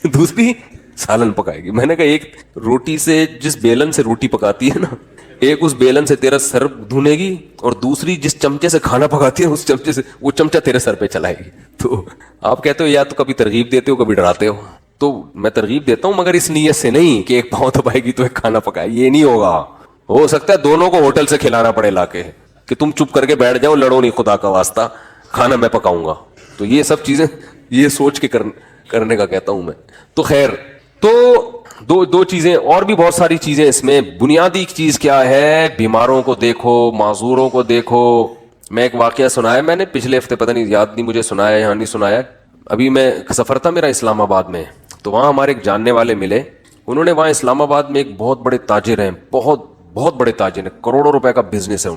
Speaker 3: دوسری سالن پکائے گی. میں نے کہا ایک روٹی سے, جس بیلن سے روٹی پکاتی ہے نا, ایک اس بیلن سے تیرا سر دھونے گی, اور دوسری جس چمچے سے کھانا پکاتی ہے اس چمچے سے وہ چمچہ تیرے سر پہ چلائے گی. تو آپ کہتے ہو یا تو کبھی ترغیب دیتے ہو کبھی ڈراتے ہو. تو میں ترغیب دیتا ہوں مگر اس نیت سے نہیں کہ ایک پاؤں دبائے گی تو ایک کھانا پکائے, یہ نہیں ہوگا. ہو سکتا ہے دونوں کو ہوٹل سے کھلانا پڑے لا کے, کہ تم چپ کر کے بیٹھ جاؤ, لڑو نہیں, خدا کا واسطہ, کھانا میں پکاؤں گا. تو یہ سب چیزیں یہ سوچ کے کرنے کا کہتا ہوں میں. تو خیر, تو دو چیزیں, اور بھی بہت ساری چیزیں اس میں. بنیادی چیز کیا ہے, بیماروں کو دیکھو, معذوروں کو دیکھو. میں ایک واقعہ سنایا میں نے پچھلے ہفتے, پتہ نہیں یاد نہیں مجھے سنایا یا نہیں سنایا. ابھی میں سفر تھا میرا اسلام آباد میں, تو وہاں ہمارے ایک جاننے والے ملے. انہوں نے وہاں اسلام آباد میں ایک بہت بڑے تاجر ہیں, بہت بڑے تاجر ہیں, کروڑوں روپے کا بزنس ہے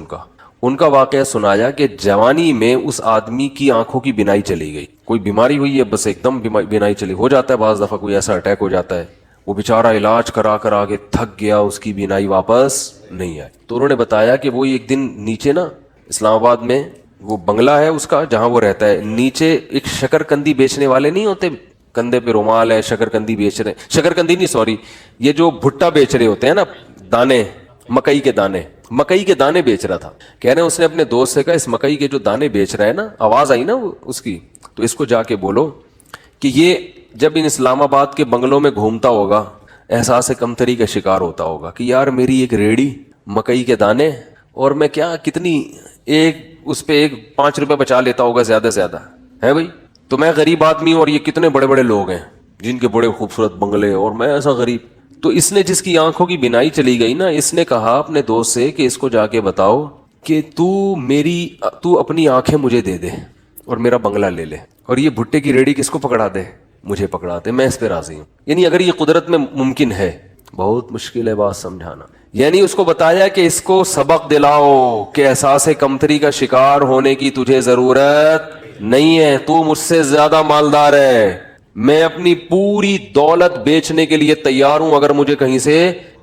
Speaker 3: ان کا واقعہ سنایا کہ جوانی میں اس آدمی کی آنکھوں کی بینائی چلی گئی. کوئی بیماری ہوئی ہے, بس ایک دم بینائی چلی. ہو جاتا ہے بعض دفعہ کوئی ایسا اٹیک ہو جاتا ہے, وہ بیچارہ علاج کرا کے تھک گیا, اس کی بینائی واپس نہیں آئی. تو انہوں نے بتایا کہ وہ ایک دن نیچے نا اسلام آباد میں وہ بنگلہ ہے اس کا جہاں وہ رہتا ہے, نیچے ایک شکر کندی بیچنے والے نہیں ہوتے, کندھے پہ رومال ہے, شکر کندی بیچ رہے, شکر کندی نہیں سوری, یہ جو بھٹا بیچ رہے ہوتے ہیں نا, دانے, مکئی کے دانے بیچ رہا تھا. کہہ رہے ہیں اس نے اپنے دوست سے کہا اس مکئی کے جو دانے بیچ رہا ہے نا, آواز آئی نا اس کی, تو اس کو جا کے بولو کہ یہ جب ان اسلام آباد کے بنگلوں میں گھومتا ہوگا احساس کمتری کا شکار ہوتا ہوگا کہ یار میری ایک ریڑھی مکئی کے دانے, اور میں کیا کتنی ایک اس پہ 5 روپے بچا لیتا ہوگا زیادہ سے زیادہ ہے بھائی. تو میں غریب آدمی ہوں اور یہ کتنے بڑے بڑے لوگ ہیں جن کے بڑے خوبصورت بنگلے, اور میں ایسا غریب. تو اس نے جس کی آنکھوں کی بینائی چلی گئی نا, اس نے کہا اپنے دوست سے کہ اس کو جا کے بتاؤ کہ تو اپنی آنکھیں مجھے دے دے اور میرا بنگلہ لے لے, اور یہ بھٹے کی ریڑھی کس کو پکڑا دے, مجھے پکڑا دے, میں اس پہ راضی ہوں. یعنی اگر یہ قدرت میں ممکن ہے, بہت مشکل ہے بات سمجھانا. یعنی اس کو بتایا کہ اس کو سبق دلاؤ کہ احساس کمتری کا شکار ہونے کی تجھے ضرورت نہیں ہے, تو مجھ سے زیادہ مالدار ہے, میں اپنی پوری دولت بیچنے کے لیے تیار ہوں اگر مجھے کہیں سے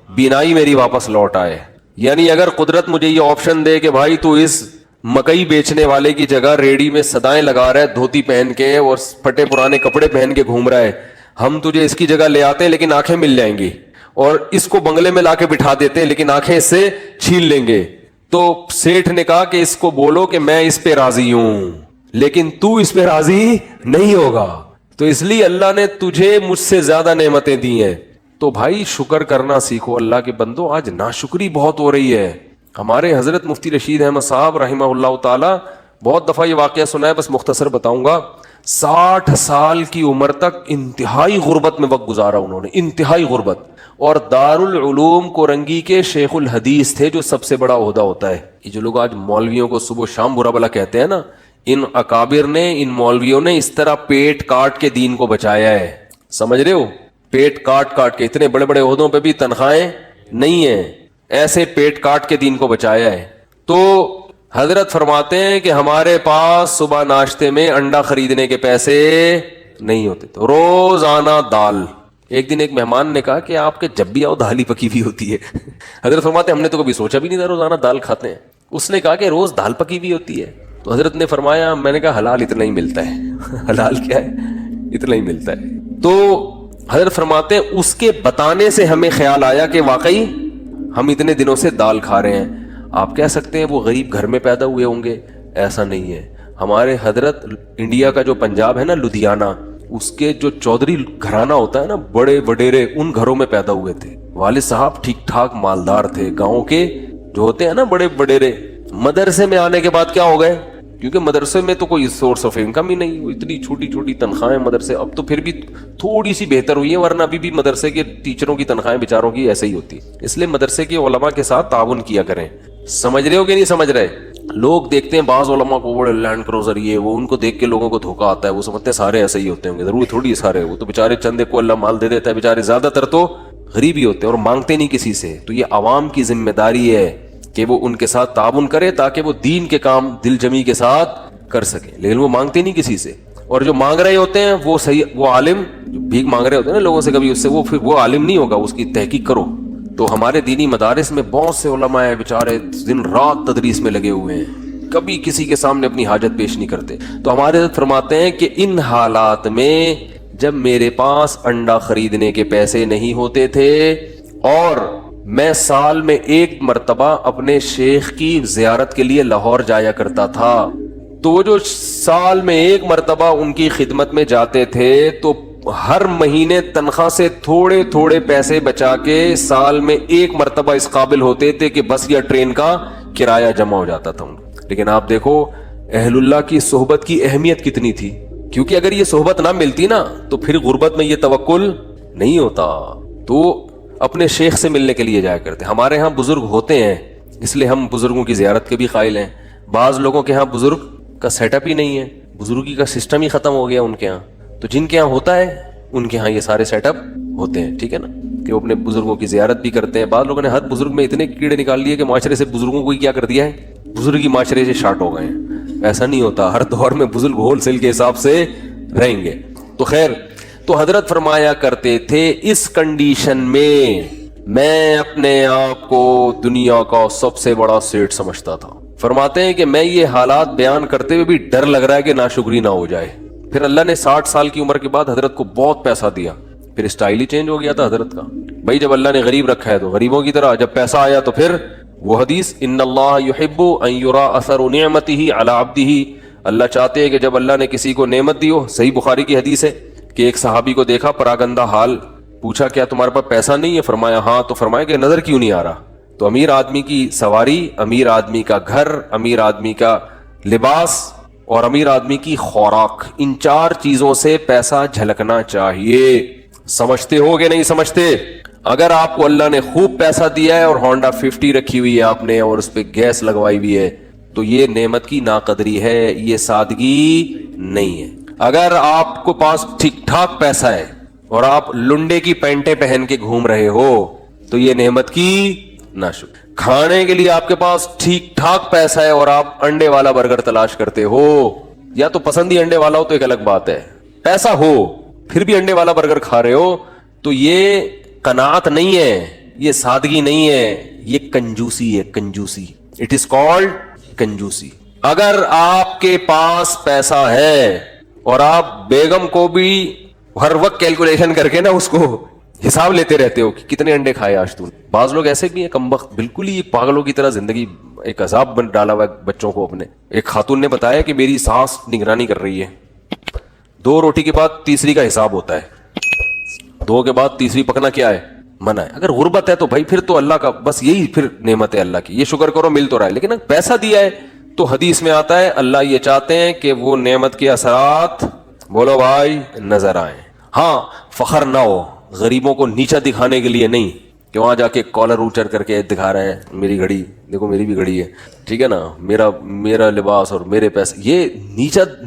Speaker 3: بینائی میری واپس لوٹ آئے. یعنی اگر قدرت مجھے یہ آپشن دے کہ بھائی تو اس مکئی بیچنے والے کی جگہ ریڑی میں صدائیں لگا رہا ہے, دھوتی پہن کے اور پھٹے پرانے کپڑے پہن کے گھوم رہا ہے, ہم تجھے اس کی جگہ لے آتے ہیں لیکن آنکھیں مل جائیں گی, اور اس کو بنگلے میں لا کے بٹھا دیتے ہیں لیکن آنکھیں اس سے چھین لیں گے. تو سیٹھ نے کہا کہ اس کو بولو کہ میں اس پہ راضی ہوں لیکن تو اس پہ راضی نہیں ہوگا, تو اس لیے اللہ نے تجھے مجھ سے زیادہ نعمتیں دی ہیں. تو بھائی شکر کرنا سیکھو اللہ کے بندو. آج ناشکری بہت ہو رہی ہے. ہمارے حضرت مفتی رشید احمد صاحب رحمہ اللہ تعالی, بہت دفعہ یہ واقعہ سنا ہے, بس مختصر بتاؤں گا. 60 سال کی عمر تک انتہائی غربت میں وقت گزارا انہوں نے, انتہائی غربت, اور دارالعلوم کورنگی کے شیخ الحدیث تھے, جو سب سے بڑا عہدہ ہوتا ہے. یہ جو لوگ آج مولویوں کو صبح شام برا بلا کہتے ہیں نا, ان اکابر نے, ان مولویوں نے اس طرح پیٹ کاٹ کے دین کو بچایا ہے. سمجھ رہے ہو, پیٹ کاٹ کے, اتنے بڑے بڑے عہدوں پہ بھی تنخواہیں نہیں ہیں, ایسے پیٹ کاٹ کے دین کو بچایا ہے. تو حضرت فرماتے ہیں کہ ہمارے پاس صبح ناشتے میں انڈا خریدنے کے پیسے نہیں ہوتے, تو روزانہ دال. ایک دن ایک مہمان نے کہا کہ آپ کے جب بھی آؤ دال ہی پکی ہوئی ہوتی ہے. حضرت فرماتے ہیں ہم نے تو کبھی سوچا بھی نہیں تھا روزانہ دال کھاتے ہیں. اس نے کہا کہ روز دال پکی ہوئی ہوتی ہے. تو حضرت نے فرمایا, میں نے کہا حلال اتنا ہی ملتا ہے. حلال کیا ہے, اتنا ہی ملتا ہے. تو حضرت فرماتے ہیں اس کے بتانے سے ہمیں خیال آیا کہ واقعی ہم اتنے دنوں سے دال کھا رہے ہیں. آپ کہہ سکتے ہیں وہ غریب گھر میں پیدا ہوئے ہوں گے, ایسا نہیں ہے. ہمارے حضرت انڈیا کا جو پنجاب ہے نا, لدھیانہ, اس کے جو چودھری گھرانہ ہوتا ہے نا, بڑے وڈیرے, ان گھروں میں پیدا ہوئے تھے. والد صاحب ٹھیک ٹھاک مالدار تھے, گاؤں کے جو ہوتے ہیں نا بڑے بڑیرے, مدرسے میں آنے کے بعد کیا ہو گئے, کیونکہ مدرسے میں تو کوئی سورس آف انکم ہی نہیں, اتنی چھوٹی چھوٹی تنخواہیں مدرسے, اب تو پھر بھی تھوڑی سی بہتر ہوئی ہے, ورنہ ابھی بھی مدرسے کے ٹیچروں کی تنخواہیں بیچاروں کی ایسے ہی ہوتی. اس لیے مدرسے کے علماء کے ساتھ تعاون کیا کریں. سمجھ رہے ہو کہ نہیں سمجھ رہے؟ لوگ دیکھتے ہیں بعض علماء کو بڑے لینڈ کروزر یہ وہ, ان کو دیکھ کے لوگوں کو دھوکہ آتا ہے, وہ سمجھتے ہیں سارے ایسے ہی ہوتے ہوں گے. ضرور تھوڑی سارے, وہ تو بیچارے چندے کو اللہ مال دے دیتا ہے, بیچارے زیادہ تر تو غریب ہی ہوتے ہیں اور مانگتے نہیں کسی سے. تو یہ عوام کی ذمہ داری ہے کہ وہ ان کے ساتھ تعاون کرے تاکہ وہ دین کے کام دل جمی کے ساتھ کر سکیں, لیکن وہ مانگتے نہیں کسی سے. اور جو مانگ رہے ہوتے ہیں وہ صحیح, وہ عالم جو بھیک مانگ رہے ہوتے ہیں نا لوگوں سے, کبھی اس سے وہ پھر وہ عالم نہیں ہوگا, اس کی تحقیق کرو. تو ہمارے دینی مدارس میں بہت سے علماء ہیں بیچارے دن رات تدریس میں لگے ہوئے ہیں, کبھی کسی کے سامنے اپنی حاجت پیش نہیں کرتے. تو ہمارے حضرت فرماتے ہیں کہ ان حالات میں جب میرے پاس انڈا خریدنے کے پیسے نہیں ہوتے تھے اور میں سال میں ایک مرتبہ اپنے شیخ کی زیارت کے لیے لاہور جایا کرتا تھا, تو وہ جو سال میں ایک مرتبہ ان کی خدمت میں جاتے تھے تو ہر مہینے تنخواہ سے تھوڑے تھوڑے پیسے بچا کے سال میں ایک مرتبہ اس قابل ہوتے تھے کہ بس یا ٹرین کا کرایہ جمع ہو جاتا تھا. لیکن آپ دیکھو اہل اللہ کی صحبت کی اہمیت کتنی تھی, کیونکہ اگر یہ صحبت نہ ملتی نا تو پھر غربت میں یہ توکل نہیں ہوتا. تو اپنے شیخ سے ملنے کے لیے جایا کرتے. ہمارے ہاں بزرگ ہوتے ہیں اس لیے ہم بزرگوں کی زیارت کے بھی قائل ہیں. بعض لوگوں کے ہاں بزرگ کا سیٹ اپ ہی نہیں ہے, بزرگی کا سسٹم ہی ختم ہو گیا ان کے ہاں. تو جن کے ہاں ہوتا ہے ان کے ہاں یہ سارے سیٹ اپ ہوتے ہیں, ٹھیک ہے نا, کہ وہ اپنے بزرگوں کی زیارت بھی کرتے ہیں. بعض لوگوں نے ہر بزرگ میں اتنے کیڑے نکال لیے کہ معاشرے سے بزرگوں کو ہی کیا کر دیا ہے, بزرگی معاشرے سے شارٹ ہو گئے ہیں. ایسا نہیں ہوتا, ہر دور میں بزرگ ہول سیل کے حساب سے رہیں گے. تو خیر, تو حضرت فرمایا کرتے تھے اس کنڈیشن میں اپنے آپ کو دنیا کا سب سے بڑا سیٹ سمجھتا تھا. فرماتے ہیں کہ میں یہ حالات بیان کرتے ہوئے بھی ڈر لگ رہا ہے کہ ناشکری نہ ہو جائے. پھر اللہ نے 60 سال کی عمر کے بعد حضرت کو بہت پیسہ دیا, پھر اسٹائل ہی چینج ہو گیا تھا حضرت کا. بھائی جب اللہ نے غریب رکھا ہے تو غریبوں کی طرح, جب پیسہ آیا تو پھر وہ حدیث ان اللہ یحب ان یرا اثر نعمتہ علی عبدہ, اللہ چاہتے ہیں کہ جب اللہ نے کسی کو نعمت دی ہو. صحیح بخاری کی حدیث ہے کہ ایک صحابی کو دیکھا پراگندہ حال, پوچھا کیا تمہارے پاس پیسہ نہیں ہے؟ فرمایا ہاں. تو فرمایا کہ نظر کیوں نہیں آ رہا؟ تو امیر آدمی کی سواری, امیر آدمی کا گھر, امیر آدمی کا لباس اور امیر آدمی کی خوراک, ان 4 چیزوں سے پیسہ جھلکنا چاہیے. سمجھتے ہو کہ نہیں سمجھتے؟ اگر آپ کو اللہ نے خوب پیسہ دیا ہے اور ہونڈا 50 رکھی ہوئی ہے آپ نے اور اس پہ گیس لگوائی ہوئی ہے تو یہ نعمت کی ناقدری ہے, یہ سادگی نہیں ہے. اگر آپ کو پاس ٹھیک ٹھاک پیسہ ہے اور آپ لنڈے کی پینٹیں پہن کے گھوم رہے ہو تو یہ نعمت کی ناشکر. کھانے کے لیے آپ کے پاس ٹھیک ٹھاک پیسہ ہے اور آپ انڈے والا برگر تلاش کرتے ہو, یا تو پسند ہی انڈے والا ہو تو ایک الگ بات ہے, پیسہ ہو پھر بھی انڈے والا برگر کھا رہے ہو, تو یہ قناعت نہیں ہے, یہ سادگی نہیں ہے, یہ کنجوسی ہے. کنجوسی, اٹ از کالڈ کنجوسی. اگر آپ کے پاس پیسہ ہے اور آپ بیگم کو بھی ہر وقت کیلکولیشن کر کے نا اس کو حساب لیتے رہتے ہو کہ کتنے انڈے کھائے آج تو. بعض لوگ ایسے بھی ہیں کمبخت, بالکل ہی پاگلوں کی طرح زندگی ایک عذاب بن ڈالا ہوا ہے بچوں کو اپنے. ایک خاتون نے بتایا کہ میری ساس نگرانی کر رہی ہے, 2 روٹی کے بعد تیسری کا حساب ہوتا ہے, 2 کے بعد تیسری پکنا کیا ہے, منع ہے. اگر غربت ہے تو بھائی پھر تو اللہ کا بس یہی پھر نعمت ہے اللہ کی, یہ شکر کرو مل تو رہا ہے. لیکن اگر پیسہ دیا ہے تو حدیث میں آتا ہے اللہ یہ چاہتے ہیں کہ وہ نعمت کے اثرات بولو بھائی نظر آئیں. ہاں فخر نہ ہو, غریبوں کو نیچا دکھانے کے لیے نہیں کہ وہاں جا کے کالر اونچر کر کے دکھا رہے ہیں میری گھڑی دیکھو, میری بھی گھڑی ہے, ٹھیک ہے نا, میرا لباس اور میرے پیسے, یہ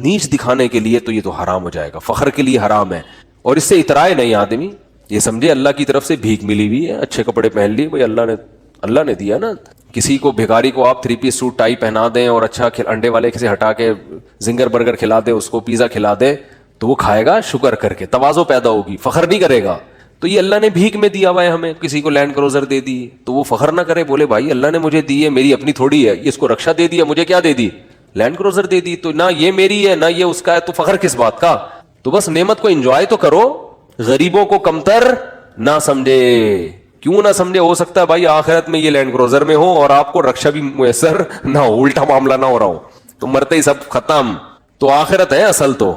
Speaker 3: نیچ دکھانے کے لیے تو یہ تو حرام ہو جائے گا, فخر کے لیے حرام ہے. اور اس سے اترائے نہیں آدمی, یہ سمجھے اللہ کی طرف سے بھیک ملی ہوئی ہے, اچھے کپڑے پہن لیے, بھائی اللہ نے دیا نا. کسی کو بھیکاری کو آپ 3 پیس سوٹ ٹائی پہنا دیں اور اچھا انڈے والے سے ہٹا کے زنگر برگر کھلا دیں, اس کو پیزا کھلا دیں تو وہ کھائے گا شکر کر کے, تواضع پیدا ہوگی, فخر نہیں کرے گا. تو یہ اللہ نے بھیک میں دیا ہوا ہے ہمیں, کسی کو لینڈ کروزر دے دی تو وہ فخر نہ کرے, بولے بھائی اللہ نے مجھے دی ہے, میری اپنی تھوڑی ہے, اس کو رکشا دے دیا, مجھے کیا دے دی, لینڈ کروزر دے دی, تو نہ یہ میری ہے نہ یہ اس کا ہے, تو فخر کس بات کا. تو بس نعمت کو انجوائے تو کرو, غریبوں کو کمتر نہ سمجھے. کیوں نہ سمجھے, ہو سکتا ہے بھائی آخرت میں یہ لینڈ کروزر میں ہو اور آپ کو رکشا بھی میسر نہ ہو, الٹا معاملہ نہ ہو رہا ہو, تو مرتے ہی سب ختم. تو آخرت ہے اصل. تو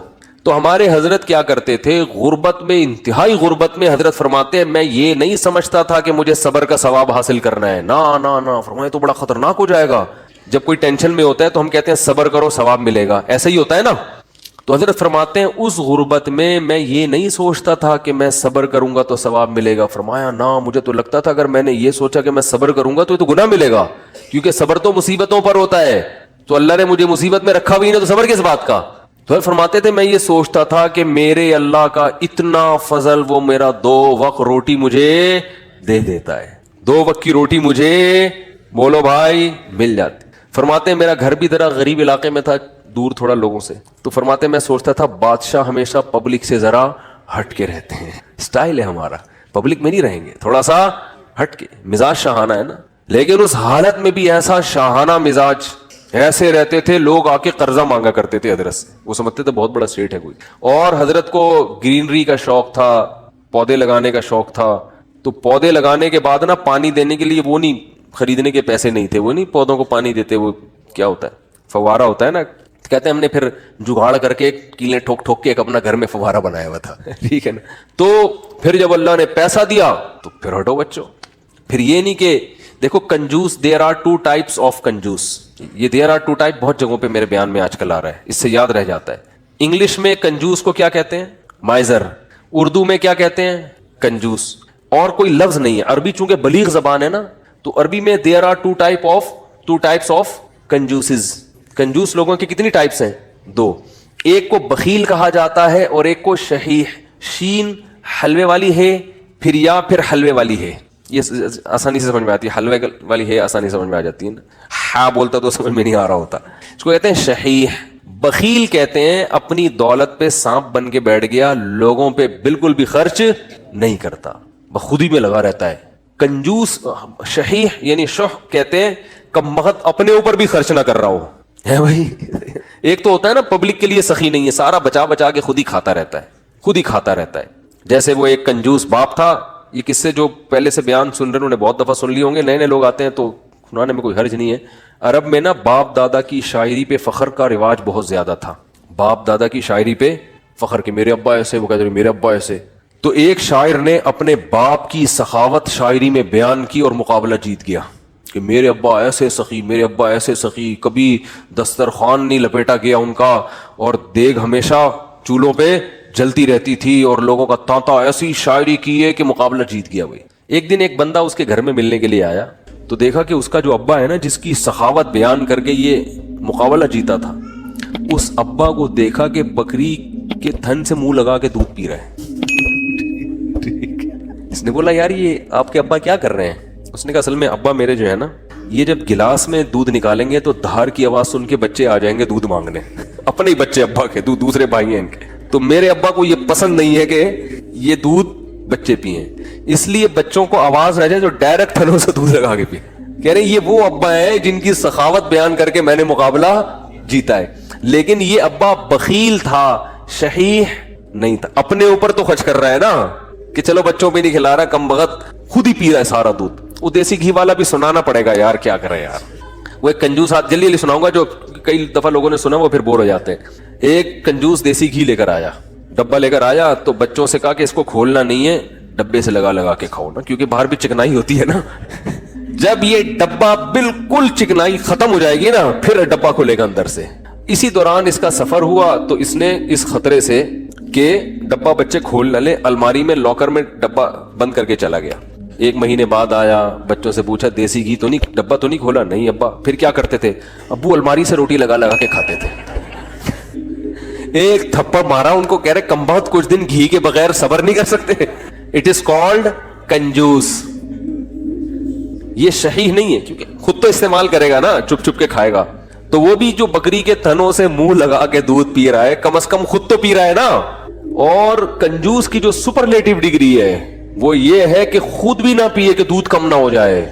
Speaker 3: تو ہمارے حضرت کیا کرتے تھے غربت میں, انتہائی غربت میں, حضرت فرماتے ہیں میں یہ نہیں سمجھتا تھا کہ مجھے صبر کا ثواب حاصل کرنا ہے, نا فرمائے تو بڑا خطرناک ہو جائے گا. جب کوئی ٹینشن میں ہوتا ہے تو ہم کہتے ہیں صبر کرو ثواب ملے گا, ایسا ہی ہوتا ہے نا. تو حضرت فرماتے ہیں اس غربت میں یہ نہیں سوچتا تھا کہ میں صبر کروں گا تو ثواب ملے گا. فرمایا نا, مجھے تو لگتا تھا اگر میں نے یہ سوچا کہ میں صبر کروں گا تو یہ تو گناہ ملے گا, کیونکہ صبر تو مصیبتوں پر ہوتا ہے, تو اللہ نے مجھے مصیبت میں رکھا بھی نہیں تو صبر کس بات کا. تو فرماتے تھے میں یہ سوچتا تھا کہ میرے اللہ کا اتنا فضل, وہ میرا 2 وقت روٹی مجھے دے دیتا ہے, 2 وقت کی روٹی مجھے بولو بھائی مل جاتی. فرماتے ہیں میرا گھر بھی ذرا غریب علاقے میں تھا, دور تھوڑا لوگوں سے, تو فرماتے ہیں میں سوچتا تھا بادشاہ ہمیشہ پبلک سے ذرا ہٹ کے رہتے ہیں, سٹائل ہے ہمارا, پبلک میں نہیں رہیں گے, تھوڑا سا ہٹ کے, مزاج شاہانہ ہے نا. لیکن اس حالت میں بھی ایسا شاہانہ مزاج, ایسے رہتے تھے لوگ آ کے قرضہ مانگا کرتے تھے حضرت سے, وہ سمجھتے تھے بہت بڑا سیٹ ہے کوئی. اور حضرت کو گرینری کا شوق تھا, پودے لگانے کا شوق تھا, تو پودے لگانے کے بعد نا پانی دینے کے لیے وہ نہیں, خریدنے کے پیسے نہیں تھے, وہ نہیں پودوں کو پانی دیتے, وہ کیا ہوتا ہے فوارہ ہوتا ہے نا, کہتے ہیں ہم نے پھر جگاڑ کر کے کیلیں ٹھوک ٹھوک کے ایک اپنا گھر میں فوارہ بنایا ہوا تھا, ٹھیک ہے نا. تو پھر جب اللہ نے پیسہ دیا تو پھر ہٹو بچوں. پھر یہ نہیں کہ دیکھو کنجوس, دیر آر 2 types آف کنجوس, یہ دیر آر 2 type بہت جگہوں پہ میرے بیان میں آج کل آ رہا ہے, اس سے یاد رہ جاتا ہے. انگلش میں کنجوس کو کیا کہتے ہیں, مائزر, اردو میں کیا کہتے ہیں, کنجوس, اور کوئی لفظ نہیں ہے. عربی چونکہ بلیغ زبان ہے نا, تو عربی میں دیر آر 2 types آف کنجوسز. کنجوس لوگوں کی کتنی ٹائپس ہیں, 2. ایک کو بخیل کہا جاتا ہے اور ایک کو شحیح, شین حلوے والی ہے پھر یا پھر حلوے والی ہے, یہ آسانی سے سمجھ میں آتی ہے, حلوے والی ہے آسانی سے سمجھ میں آ جاتی ہے نا, ہاں بولتا تو سمجھ میں نہیں آ رہا ہوتا. اس کو کہتے ہیں شحیح. بخیل کہتے ہیں اپنی دولت پہ سانپ بن کے بیٹھ گیا, لوگوں پہ بالکل بھی خرچ نہیں کرتا, بخودی میں لگا رہتا ہے. کنجوس شحیح یعنی شح کہتے ہیں کم بخت اپنے اوپر بھی خرچ نہ کر رہا ہو, ہے بھائی. ایک تو ہوتا ہے نا پبلک کے لیے سخی نہیں ہے, سارا بچا بچا کے خود ہی کھاتا رہتا ہے, خود ہی کھاتا رہتا ہے. جیسے وہ ایک کنجوس باپ تھا, یہ قصے جو پہلے سے بیان سن رہے ہیں انہوں نے بہت دفعہ سن لی ہوں گے, نئے نئے لوگ آتے ہیں تو سنانے میں کوئی حرج نہیں ہے. عرب میں نا باپ دادا کی شاعری پہ فخر کا رواج بہت زیادہ تھا, باپ دادا کی شاعری پہ فخر کہ میرے ابا ایسے, وہ کہتے ہیں میرے ابا ایسے. تو ایک شاعر نے اپنے باپ کی سخاوت شاعری میں بیان کی اور مقابلہ جیت گیا کہ میرے ابا ایسے سخی, میرے ابا ایسے سخی, کبھی دسترخوان نہیں لپیٹا گیا ان کا, اور دیگ ہمیشہ چولہوں پہ جلتی رہتی تھی, اور لوگوں کا تانتا, ایسی شاعری کی ہے کہ مقابلہ جیت گیا بھائی. ایک دن ایک بندہ اس کے گھر میں ملنے کے لیے آیا, تو دیکھا کہ اس کا جو ابا ہے نا جس کی سخاوت بیان کر کے یہ مقابلہ جیتا تھا, اس ابا کو دیکھا کہ بکری کے تھن سے منہ لگا کے دودھ پی رہا ہے. اس نے بولا یار یہ آپ کے ابا کیا کر رہے ہیں؟ اس نے کہا اصل میں ابا میرے جو ہے نا یہ جب گلاس میں دودھ نکالیں گے تو دھار کی آواز سن کے بچے آ جائیں گے دودھ مانگنے, اپنے ہی بچے ابا کے, دوسرے بھائی ہیں ان کے, تو میرے ابا کو یہ پسند نہیں ہے کہ یہ دودھ بچے پیئیں, اس لیے بچوں کو آواز رہ جائے جو ڈائریکٹ تھنوں سے دودھ لگا کے پیئیں. کہہ رہے یہ وہ ابا ہیں جن کی سخاوت بیان کر کے میں نے مقابلہ جیتا ہے. لیکن یہ ابا بخیل تھا, شحیح نہیں تھا, اپنے اوپر تو خرچ کر رہا ہے نا کہ چلو بچوں پہ نہیں کھلا رہا, کم بخت خود ہی پی رہا ہے سارا دودھ. وہ دیسی گھی والا بھی سنانا پڑے گا یار, کیا کرے یار. وہ ایک کنجوس, ہاتھ جلدی سناؤں گا جو کئی دفعہ لوگوں نے سنا وہ پھر بور ہو جاتے ہیں. ایک کنجوس دیسی گھی لے کر آیا, ڈبہ لے کر آیا, تو بچوں سے کہا کہ اس کو کھولنا نہیں ہے, ڈبے سے لگا لگا کے کھاؤ نا, کیونکہ باہر بھی چکنائی ہوتی ہے نا. جب یہ ڈبہ بالکل چکنائی ختم ہو جائے گی نا پھر ڈبہ کھولے گا اندر سے. اسی دوران اس کا سفر ہوا تو اس نے اس خطرے سے کہ ڈبہ بچے کھول نہ لے, الماری میں لاکر میں ڈبہ بند کر کے چلا گیا. 1 مہینے بعد آیا, بچوں سے پوچھا دیسی گھی تو نہیں, ڈبہ تو نہیں کھولا؟ نہیں ابا. پھر کیا کرتے تھے؟ ابو الماری سے روٹی لگا لگا کے کھاتے تھے. ایک تھپڑ مارا ان کو, کہہ رہے کم بہت کچھ دن گھی کے بغیر صبر نہیں کر سکتے. It is called kanjoos. یہ صحیح نہیں ہے کیونکہ خود تو استعمال کرے گا نا, چپ چپ کے کھائے گا. تو وہ بھی جو بکری کے تھنوں سے منہ لگا کے دودھ پی رہا ہے, کم از کم خود تو پی رہا ہے نا. اور کنجوس کی جو سپرلیٹو ڈگری ہے وہ یہ ہے کہ خود بھی نہ پیے کہ دودھ کم نہ ہو جائے.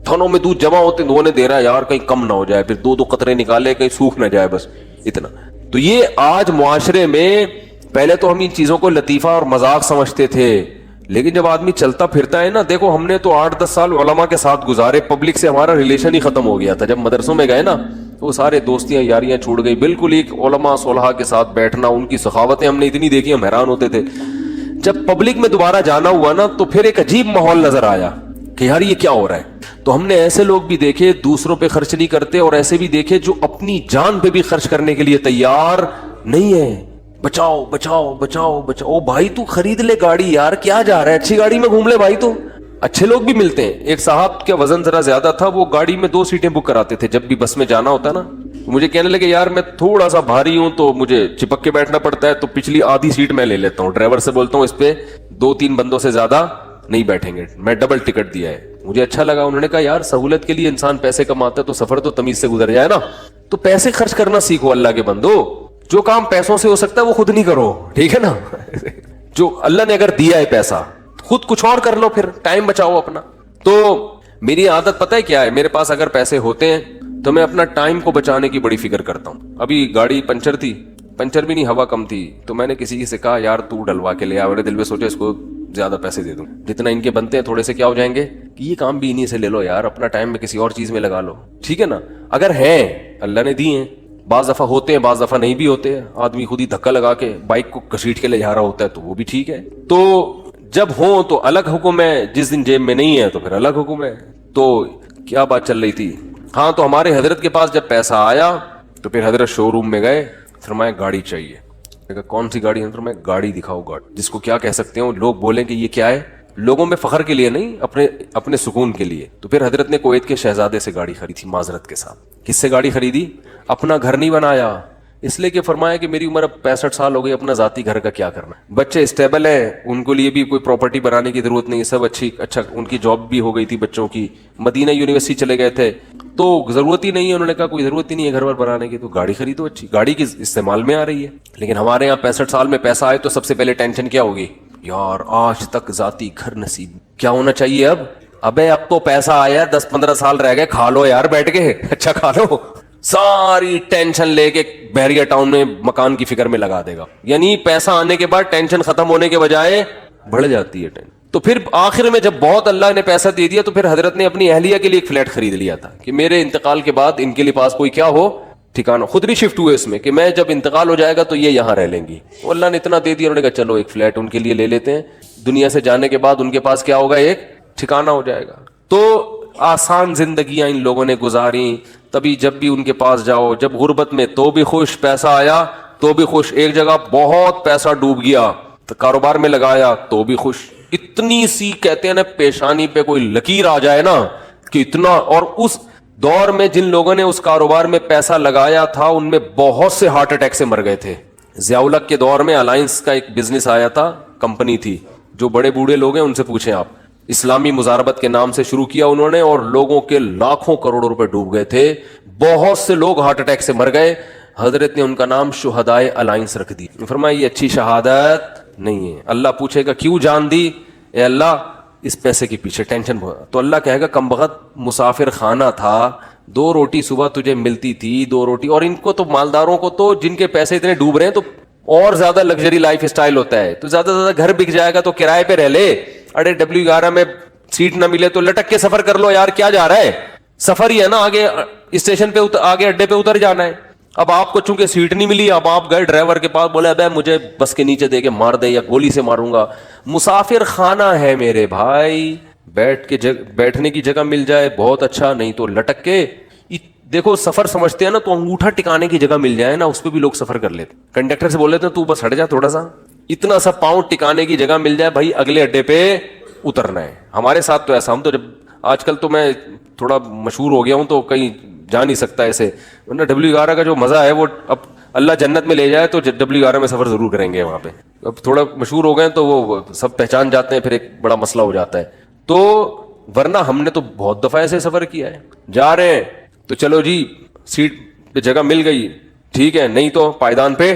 Speaker 3: تھنوں میں دودھ جمع ہوتے ہیں, نے دے رہا ہے یار کہیں کم نہ ہو جائے, پھر 2 قطرے نکالے کہیں سوکھ نہ جائے, بس اتنا. تو یہ آج معاشرے میں, پہلے تو ہم ان چیزوں کو لطیفہ اور مذاق سمجھتے تھے, لیکن جب آدمی چلتا پھرتا ہے نا, دیکھو ہم نے تو 8-10 سال علماء کے ساتھ گزارے, پبلک سے ہمارا ریلیشن ہی ختم ہو گیا تھا. جب مدرسوں میں گئے نا وہ سارے دوستیاں یاریاں چھوڑ گئی. بالکل ایک علماء صلحاء کے ساتھ بیٹھنا, ان کی سخاوتیں ہم نے اتنی دیکھی, ہم حیران ہوتے تھے. جب پبلک میں دوبارہ جانا ہوا نا تو پھر ایک عجیب ماحول نظر آیا کہ یار یہ کیا ہو رہا ہے. تو ہم نے ایسے لوگ بھی دیکھے دوسروں پہ خرچ نہیں کرتے, اور ایسے بھی دیکھے جو اپنی جان پہ بھی خرچ کرنے کے لیے تیار نہیں ہے. بچاؤ بچاؤ بچاؤ بچاؤ. بھائی تو خرید لے گاڑی یار, کیا جا رہا ہے, اچھی گاڑی میں گھوم لے بھائی. تو اچھے لوگ بھی ملتے ہیں. ایک صاحب کا وزن ذرا زیادہ تھا, وہ گاڑی میں 2 سیٹیں بک کراتے تھے جب بھی بس میں جانا ہوتا نا. مجھے کہنے لگے یار میں تھوڑا سا بھاری ہوں تو مجھے چپک کے بیٹھنا پڑتا ہے, تو پچھلی آدھی سیٹ میں لے لیتا ہوں. ڈرائیور سے بولتا ہوں اس پہ 2-3 بندوں سے زیادہ نہیں بیٹھیں گے, میں ڈبل ٹکٹ دیا ہے. مجھے اچھا لگا. انہوں نے کہا یار سہولت کے لیے انسان پیسے کماتا ہے تو سفر تو تمیز سے گزر جائے نا. تو پیسے خرچ کرنا سیکھو اللہ کے بندو. جو کام پیسوں سے ہو سکتا ہے وہ خود نہیں کرو, ٹھیک ہے نا. جو اللہ نے اگر دیا ہے پیسہ, خود کچھ اور کر لو, پھر ٹائم بچاؤ اپنا. تو میری عادت پتہ ہے کیا ہے, میرے پاس اگر پیسے ہوتے ہیں تو میں اپنا ٹائم کو بچانے کی بڑی فکر کرتا ہوں. ابھی گاڑی پنچر تھی, پنچر بھی نہیں, ہوا کم تھی, تو میں نے کسی سے کہا یار تو ڈلوا کے لے آ. میرے دل میں سوچا اس کو زیادہ پیسے دے دوں, جتنا ان کے بنتے ہیں تھوڑے سے کیا ہو جائیں گے کہ یہ کام بھی انہیں سے لے لو یار, اپنا ٹائم میں کسی اور چیز میں لگا لو, ٹھیک ہے نا. اگر ہیں اللہ نے دی ہیں, بعض دفعہ ہوتے ہیں بعض دفعہ نہیں بھی ہوتے ہیں, آدمی خود ہی دھکا لگا کے بائک کو گھسیٹ کے لے جا رہا ہوتا ہے تو وہ بھی ٹھیک ہے. تو جب ہوں تو الگ حکم ہے, جس دن جیب میں نہیں ہے تو پھر الگ حکم ہے. تو کیا بات چل رہی تھی, ہاں تو ہمارے حضرت کے پاس جب پیسہ آیا تو پھر حضرت شو روم میں گئے, فرمایا گاڑی چاہیے. کون سی گاڑی ہے؟ فرمایا گاڑی دکھاؤ. گاڑی جس کو کیا کہہ سکتے ہیں, لوگ بولیں کہ یہ کیا ہے, لوگوں میں فخر کے لیے نہیں, اپنے سکون کے لیے. تو پھر حضرت نے کویت کے شہزادے سے گاڑی خریدی تھی معذرت کے ساتھ. کس سے گاڑی خریدی؟ اپنا گھر نہیں بنایا, اس لیے کہ فرمایا کہ میری عمر اب 65 سال ہو گئی, اپنا ذاتی گھر کا کیا کرنا ہے. بچے اسٹیبل ہیں, ان کو لیے بھی کوئی پراپرٹی بنانے کی ضرورت نہیں, سب اچھا ان کی جاب بھی ہو گئی تھی بچوں کی, مدینہ یونیورسٹی چلے گئے تھے, تو ضرورت ہی نہیں ہے. انہوں نے کہا کوئی ضرورت ہی نہیں ہے گھر ور بنانے کی, تو گاڑی خریدو اچھی, گاڑی کی استعمال میں آ رہی ہے. لیکن ہمارے یہاں 65 سال میں پیسہ آئے تو سب سے پہلے ٹینشن کیا ہوگی, یار آج تک ذاتی گھر نصیب کیا ہونا چاہیے. اب تو پیسہ آیا, 10-15 سال رہ گئے, کھا لو یار بیٹھ کے, اچھا کھا لو. ساری ٹینشن لے کے بحریہ ٹاؤن میں مکان کی فکر میں لگا دے گا. یعنی پیسہ آنے کے بعد ٹینشن ختم ہونے کے بجائے بڑھ جاتی ہے ٹینشن. تو پھر آخر میں جب بہت اللہ نے پیسہ دے دیا تو پھر حضرت نے اپنی اہلیہ کے لیے ایک فلیٹ خرید لیا تھا کہ میرے انتقال کے بعد ان کے لیے پاس کوئی کیا ہو ٹھکانہ. خود نہیں شفٹ ہوئے اس میں کہ میں جب انتقال ہو جائے گا تو یہ یہاں رہ لیں گی. وہ اللہ نے اتنا دے دیا, انہوں نے کہا چلو ایک فلیٹ ان کے لیے لے لیتے ہیں, دنیا سے جانے کے بعد ان کے پاس کیا ہوگا, ایک ٹھکانہ ہو جائے گا. تو آسان زندگیاں ان لوگوں نے گزاری. تبھی جب بھی ان کے پاس جاؤ, جب غربت میں تو بھی خوش, پیسہ آیا تو بھی خوش, ایک جگہ بہت پیسہ ڈوب گیا تو کاروبار میں لگایا تو بھی خوش. اتنی سی کہتے ہیں نا پیشانی پہ کوئی لکیر آ جائے نا کہ اتنا. اور اس دور میں جن لوگوں نے اس کاروبار میں پیسہ لگایا تھا ان میں بہت سے ہارٹ اٹیک سے مر گئے تھے. ضیاء الحق کے دور میں الائنس کا ایک بزنس آیا تھا, کمپنی تھی, جو بڑے بوڑھے لوگ ہیں ان سے پوچھیں آپ, اسلامی مزاربت کے نام سے شروع کیا انہوں نے, اور لوگوں کے لاکھوں کروڑوں روپے ڈوب گئے تھے, بہت سے لوگ ہارٹ اٹیک سے مر گئے. حضرت نے ان کا نام شہدائے الائنس رکھ دی. فرمایا یہ اچھی شہادت نہیں ہے. اللہ پوچھے گا کیوں جان دی, اے اللہ اس پیسے کے پیچھے ٹینشن بہت. تو اللہ کہے گا کم بخت مسافر خانہ تھا, 2 روٹی صبح تجھے ملتی تھی, 2 روٹی. اور ان کو تو مالداروں کو تو جن کے پیسے اتنے ڈوب رہے ہیں تو اور زیادہ لگژری لائف اسٹائل ہوتا ہے, تو زیادہ سے زیادہ گھر بک جائے گا تو کرائے پہ رہ لے. اڑے W11 میں سیٹ نہ ملے تو لٹک کے سفر کر لو یار, کیا جا رہا ہے, سفر ہی ہے نا, آگے اسٹیشن پہ آگے اڈے پہ اتر جانا ہے. اب آپ کو چونکہ سیٹ نہیں ملی, اب آپ گئے ڈرائیور کے پاس, بولے ابے مجھے بس کے نیچے دے کے مار دے یا گولی سے ماروں گا. مسافر خانہ ہے میرے بھائی, بیٹھنے کی جگہ مل جائے بہت اچھا, نہیں تو لٹک کے. دیکھو سفر سمجھتے ہیں نا تو انگوٹھا ٹکانے کی جگہ مل جائے نا اس پہ بھی لوگ سفر کر لیتے. کنڈکٹر سے بول لیتے ہیں تو بس ہٹ جا تھوڑا سا, اتنا سا پاؤں ٹکانے کی جگہ مل جائے بھائی, اگلے اڈے پہ اترنا ہے. ہمارے ساتھ تو ایسا, ہم تو جب آج کل تو میں تھوڑا مشہور ہو گیا ہوں تو کہیں جا نہیں سکتا ایسے, ورنہ W11 کا جو مزہ ہے وہ اب اللہ جنت میں لے جائے تو W11 میں سفر ضرور کریں گے وہاں پہ. اب تھوڑا مشہور ہو گئے تو وہ سب پہچان جاتے ہیں, پھر ایک بڑا مسئلہ ہو جاتا ہے. تو ورنہ ہم نے تو بہت دفعہ ایسے سفر کیا ہے, جا رہے ہیں تو چلو جی سیٹ پہ جگہ مل گئی ٹھیک ہے, نہیں تو پائیدان پہ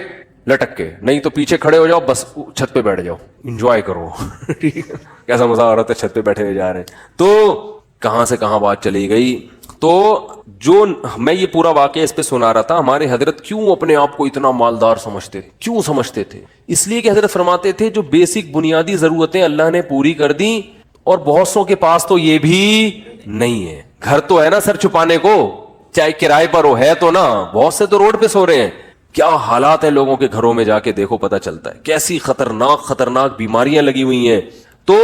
Speaker 3: لٹک کے, نہیں تو پیچھے کھڑے ہو جاؤ, بس چھت پہ بیٹھ جاؤ, انجوائے کرو. ٹھیک ہے, کیسا مزہ آ رہا تھا چھت پہ بیٹھے ہوئے جا رہے ہیں. تو کہاں سے کہاں بات چلی گئی. تو جو میں یہ پورا واقعہ اس پہ سنا رہا تھا, ہمارے حضرت کیوں اپنے آپ کو اتنا مالدار سمجھتے تھے, کیوں سمجھتے تھے, اس لیے کہ حضرت فرماتے تھے جو بیسک بنیادی ضرورتیں اللہ نے پوری کر دی, اور بہت سو کے پاس تو یہ بھی نہیں ہے. گھر تو ہے نا سر چھپانے کو, چاہے کرائے پر ہو, ہے تو نا, بہت سے تو روڈ پہ سو رہے ہیں. کیا حالات ہیں لوگوں کے گھروں میں, جا کے دیکھو پتہ چلتا ہے کیسی خطرناک بیماریاں لگی ہوئی ہیں. تو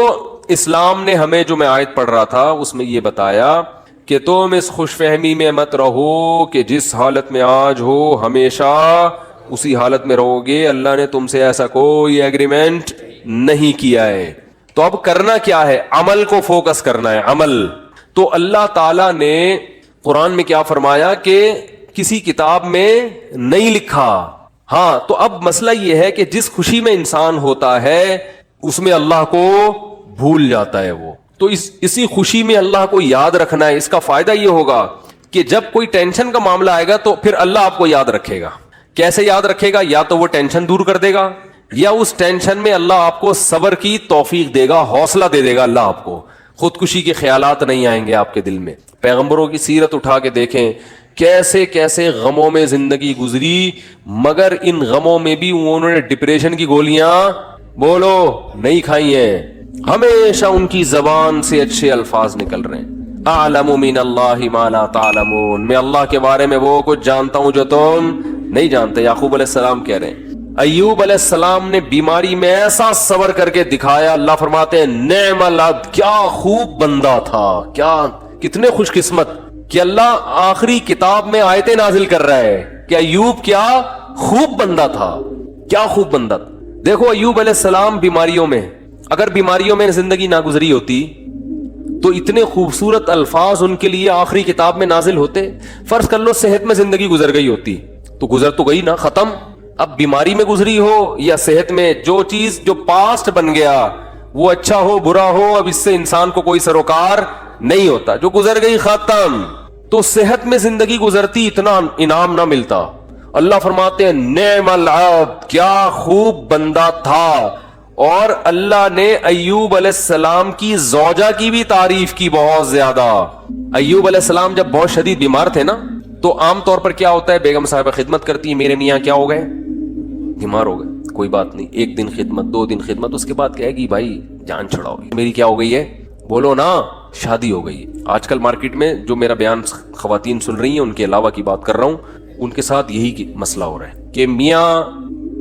Speaker 3: اسلام نے ہمیں, جو میں آیت پڑھ رہا تھا اس میں یہ بتایا کہ تم اس خوش فہمی میں مت رہو کہ جس حالت میں آج ہو ہمیشہ اسی حالت میں رہو گے. اللہ نے تم سے ایسا کوئی ایگریمنٹ نہیں کیا ہے. تو اب کرنا کیا ہے, عمل کو فوکس کرنا ہے, عمل. تو اللہ تعالی نے قرآن میں کیا فرمایا کہ کسی کتاب میں نہیں لکھا. ہاں, تو اب مسئلہ یہ ہے کہ جس خوشی میں انسان ہوتا ہے اس میں اللہ کو بھول جاتا ہے وہ. تو اسی خوشی میں اللہ کو یاد رکھنا ہے. اس کا فائدہ یہ ہوگا کہ جب کوئی ٹینشن کا معاملہ آئے گا تو پھر اللہ آپ کو یاد رکھے گا. کیسے یاد رکھے گا؟ یا تو وہ ٹینشن دور کر دے گا, یا اس ٹینشن میں اللہ آپ کو صبر کی توفیق دے گا, حوصلہ دے دے گا اللہ آپ کو. خودکشی کے خیالات نہیں آئیں گے آپ کے دل میں. پیغمبروں کی سیرت اٹھا کے دیکھیں, کیسے کیسے غموں میں زندگی گزری, مگر ان غموں میں بھی انہوں نے ڈپریشن کی گولیاں بولو نہیں کھائی ہیں. ہمیشہ ان کی زبان سے اچھے الفاظ نکل رہے ہیں. اعلم من اللہ ما لا تعلمون, میں اللہ کے بارے میں وہ کچھ جانتا ہوں جو تم نہیں جانتے. یعقوب علیہ السلام کہہ رہے ہیں. ایوب علیہ السلام نے بیماری میں ایسا صبر کر کے دکھایا. اللہ فرماتے ہیں نعم العبد, کیا خوب بندہ تھا, کیا کتنے خوش قسمت کہ اللہ آخری کتاب میں آیتیں نازل کر رہا ہے کہ ایوب کیا خوب بندہ تھا, کیا خوب بندہ تھا. دیکھو ایوب علیہ السلام بیماریوں میں, اگر بیماریوں میں زندگی نہ گزری ہوتی تو اتنے خوبصورت الفاظ ان کے لیے آخری کتاب میں نازل ہوتے. فرض کر لو صحت میں زندگی گزر گئی ہوتی, تو گزر تو گئی نا, ختم. اب بیماری میں گزری ہو یا صحت میں, جو چیز جو پاسٹ بن گیا وہ اچھا ہو برا ہو, اب اس سے انسان کو کوئی سروکار نہیں ہوتا. جو گزر گئی ختم. تو صحت میں زندگی گزرتی اتنا انعام نہ ملتا. اللہ فرماتے ہیں نعم العبد, کیا خوب بندہ تھا. اور اللہ نے ایوب علیہ السلام کی زوجہ کی بھی تعریف کی بہت زیادہ. ایوب علیہ السلام جب بہت شدید بیمار تھے نا, تو عام طور پر کیا ہوتا ہے, بیگم صاحبہ خدمت کرتی ہیں, میرے میاں کیا ہو گئے, بیمار ہو گئے, کوئی بات نہیں, 1 دن خدمت 2 دن خدمت, اس کے بعد کہے گی بھائی جان چھڑاؤ, میری کیا ہو گئی ہے, بولو نا, شادی ہو گئی. آج کل مارکیٹ میں جو میرا بیان خواتین سن رہی ہیں ان کے علاوہ کی بات کر رہا ہوں, ان کے ساتھ یہی مسئلہ ہو رہا ہے کہ میاں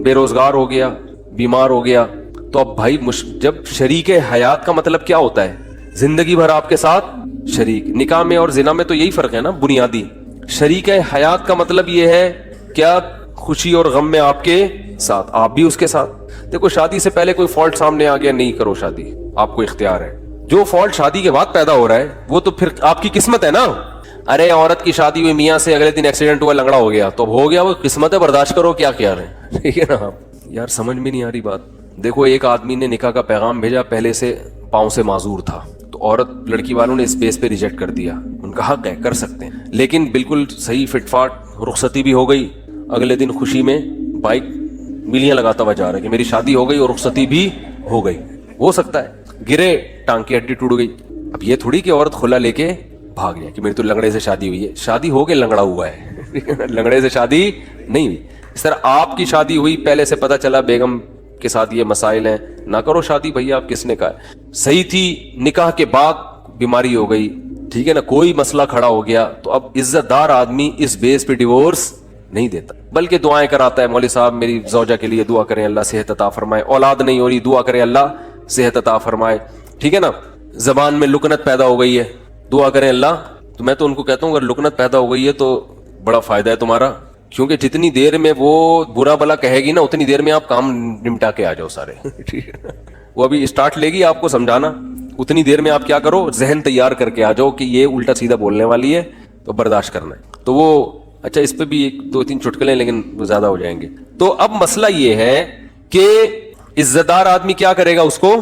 Speaker 3: بے روزگار ہو گیا, بیمار ہو گیا. تو اب بھائی جب شریک حیات کا مطلب کیا ہوتا ہے, زندگی بھر آپ کے ساتھ شریک. نکاح میں اور زنا میں تو یہی فرق ہے نا بنیادی. شریک حیات کا مطلب یہ ہے کیا خوشی اور غم میں آپ کے ساتھ, آپ بھی اس کے ساتھ. دیکھو شادی سے پہلے کوئی فالٹ سامنے آ گیا, نہیں کرو شادی, آپ کو اختیار ہے. جو فالٹ شادی کے بعد پیدا ہو رہا ہے وہ تو پھر آپ کی قسمت ہے نا. ارے عورت کی شادی ہوئی, میاں سے اگلے دن ایکسیڈنٹ ہوا, لنگڑا ہو گیا, تو ہو گیا, وہ قسمت ہے, برداشت کرو, کیا کیا رہے, ٹھیک ہے نا. یار سمجھ میں نہیں آ رہی بات. دیکھو ایک آدمی نے نکاح کا پیغام بھیجا, پہلے سے پاؤں سے معذور تھا, تو عورت لڑکی والوں نے اس بیس پہ ریجیکٹ کر دیا. ان کا حق ہے, کر سکتے ہیں, لیکن بالکل صحیح فٹ فاٹ رخصتی بھی ہو گئی. اگلے دن خوشی میں بائک ملیاں لگاتا ہوا جا رہا ہے کہ میری شادی ہو گئی اور رخصتی بھی ہو گئی. ہو سکتا ہے گرے, ٹانگ کی ہڈی ٹوٹ گئی. اب یہ تھوڑی کہ عورت کھلا لے کے بھاگ گیا کہ میری تو لنگڑے سے شادی ہوئی ہے. شادی ہو کے لنگڑا ہوا ہے, لنگڑے سے شادی نہیں ہوئی. اس طرح آپ کی شادی ہوئی, پہلے سے پتا چلا بیگم کے ساتھ یہ مسائل ہیں, نہ کرو شادی. بھیا آپ کس نے کہا ہے, صحیح تھی, نکاح کے بعد بیماری ہو گئی, ٹھیک ہے نا, کوئی مسئلہ کھڑا ہو گیا, تو اب عزت دار آدمی اس بیس پہ ڈیورس نہیں دیتا, بلکہ دعائیں کراتا ہے. مولوی صاحب میری زوجہ کے لیے دعا کریں, اللہ صحت عطا فرمائے. اولاد نہیں ہو رہی, دعا کریں اللہ صحت عطا فرمائے, ٹھیک ہے نا. زبان میں لکنت پیدا ہو گئی ہے, دعا کریں اللہ. تو میں تو ان کو کہتا ہوں اگر لکنت پیدا ہو گئی ہے تو بڑا فائدہ ہے تمہارا, کیونکہ جتنی دیر میں وہ برا بلا کہے گی نا, اتنی دیر میں آپ کام نمٹا کے آ جاؤ سارے, ٹھیک ہے. وہ ابھی اسٹارٹ لے گی آپ کو سمجھانا, اتنی دیر میں آپ کیا کرو, ذہن تیار کر کے آ جاؤ کہ یہ الٹا سیدھا بولنے والی ہے, تو برداشت کرنا ہے. تو وہ اچھا, اس پہ بھی 1-2-3 چٹکلے, لیکن زیادہ ہو جائیں گے. تو اب مسئلہ یہ ہے کہ عزت دار آدمی کیا کرے گا, اس کو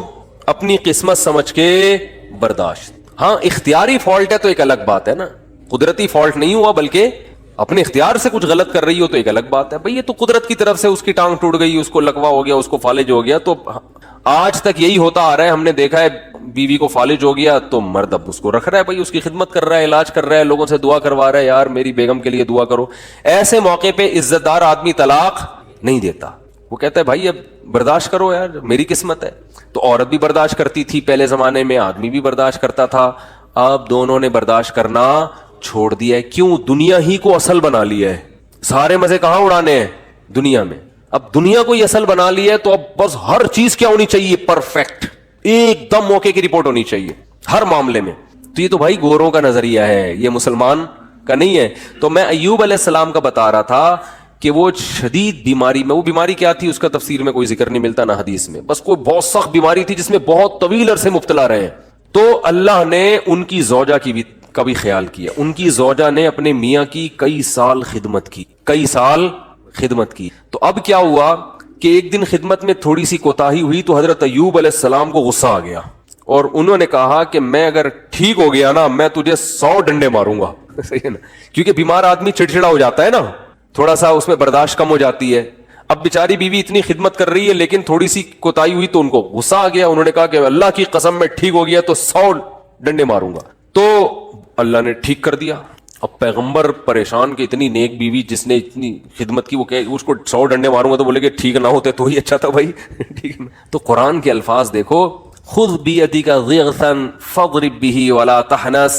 Speaker 3: اپنی قسمت سمجھ کے برداشت. ہاں اختیاری فالٹ ہے تو ایک الگ بات ہے نا, قدرتی فالٹ نہیں ہوا بلکہ اپنے اختیار سے کچھ غلط کر رہی ہو تو ایک الگ بات ہے. بھئی یہ تو قدرت کی طرف سے اس کی ٹانگ ٹوٹ گئی, اس کو لکوا ہو گیا, اس کو فالج ہو گیا. تو آج تک یہی ہوتا آ رہا ہے, ہم نے دیکھا ہے بیوی کو فالج ہو گیا تو مرد اب اس کو رکھ رہا ہے, بھائی اس کی خدمت کر رہا ہے, علاج کر رہا ہے, لوگوں سے دعا کروا رہا ہے, یار میری بیگم کے لیے دعا کرو. ایسے موقع پہ عزت دار آدمی طلاق نہیں دیتا, وہ کہتا ہے بھائی اب برداشت کرو یار, میری قسمت ہے. تو عورت بھی برداشت کرتی تھی پہلے زمانے میں, آدمی بھی برداشت کرتا تھا. اب دونوں نے برداشت کرنا چھوڑ دیا ہے. کیوں؟ دنیا ہی کو اصل بنا لیا ہے. سارے مزے کہاں اڑانے ہیں؟ دنیا میں. اب دنیا کو یہ اصل بنا لیا ہے تو اب بس ہر چیز کیا ہونی چاہیے؟ پرفیکٹ, ایک دم موقع کی رپورٹ ہونی چاہیے ہر معاملے میں. تو یہ تو بھائی گوروں کا نظریہ ہے, یہ مسلمان کا نہیں ہے. تو میں ایوب علیہ السلام کا بتا رہا تھا کہ وہ شدید بیماری میں, وہ بیماری کیا تھی اس کا تفسیر میں کوئی ذکر نہیں ملتا نہ حدیث میں, بس کوئی بہت سخت بیماری تھی جس میں بہت طویل عرصے مبتلا رہے. تو اللہ نے ان کی زوجہ کا بھی خیال کیا. ان کی زوجہ نے اپنے میاں کی کئی سال خدمت کی. تو اب کیا ہوا کہ ایک دن خدمت میں تھوڑی سی کوتاہی ہوئی تو حضرت ایوب علیہ السلام کو غصہ آ گیا اور انہوں نے کہا کہ میں اگر ٹھیک ہو گیا نا میں تجھے 100 ڈنڈے ماروں گا. صحیح ہے نا, کیونکہ بیمار آدمی چڑچڑا ہو جاتا ہے نا, تھوڑا سا اس میں برداشت کم ہو جاتی ہے. اب بیچاری بیوی اتنی خدمت کر رہی ہے لیکن تھوڑی سی کوتاہی ہوئی تو ان کو غصہ آ گیا. انہوں نے کہا کہ اللہ کی قسم میں ٹھیک ہو گیا تو 100 ڈنڈے ماروں گا. تو اللہ نے ٹھیک کر دیا. اب پیغمبر پریشان کہ اتنی نیک بیوی جس نے اتنی خدمت کی, وہ کہ اس کو 100 ڈنڈے ماروں گا, تو بولے کہ ٹھیک نہ ہوتے تو ہی اچھا تھا بھائی. ٹھیک ہے. تو قرآن کے الفاظ دیکھو, خذ بیدک ضغثا فاضرب به ولا تحنث.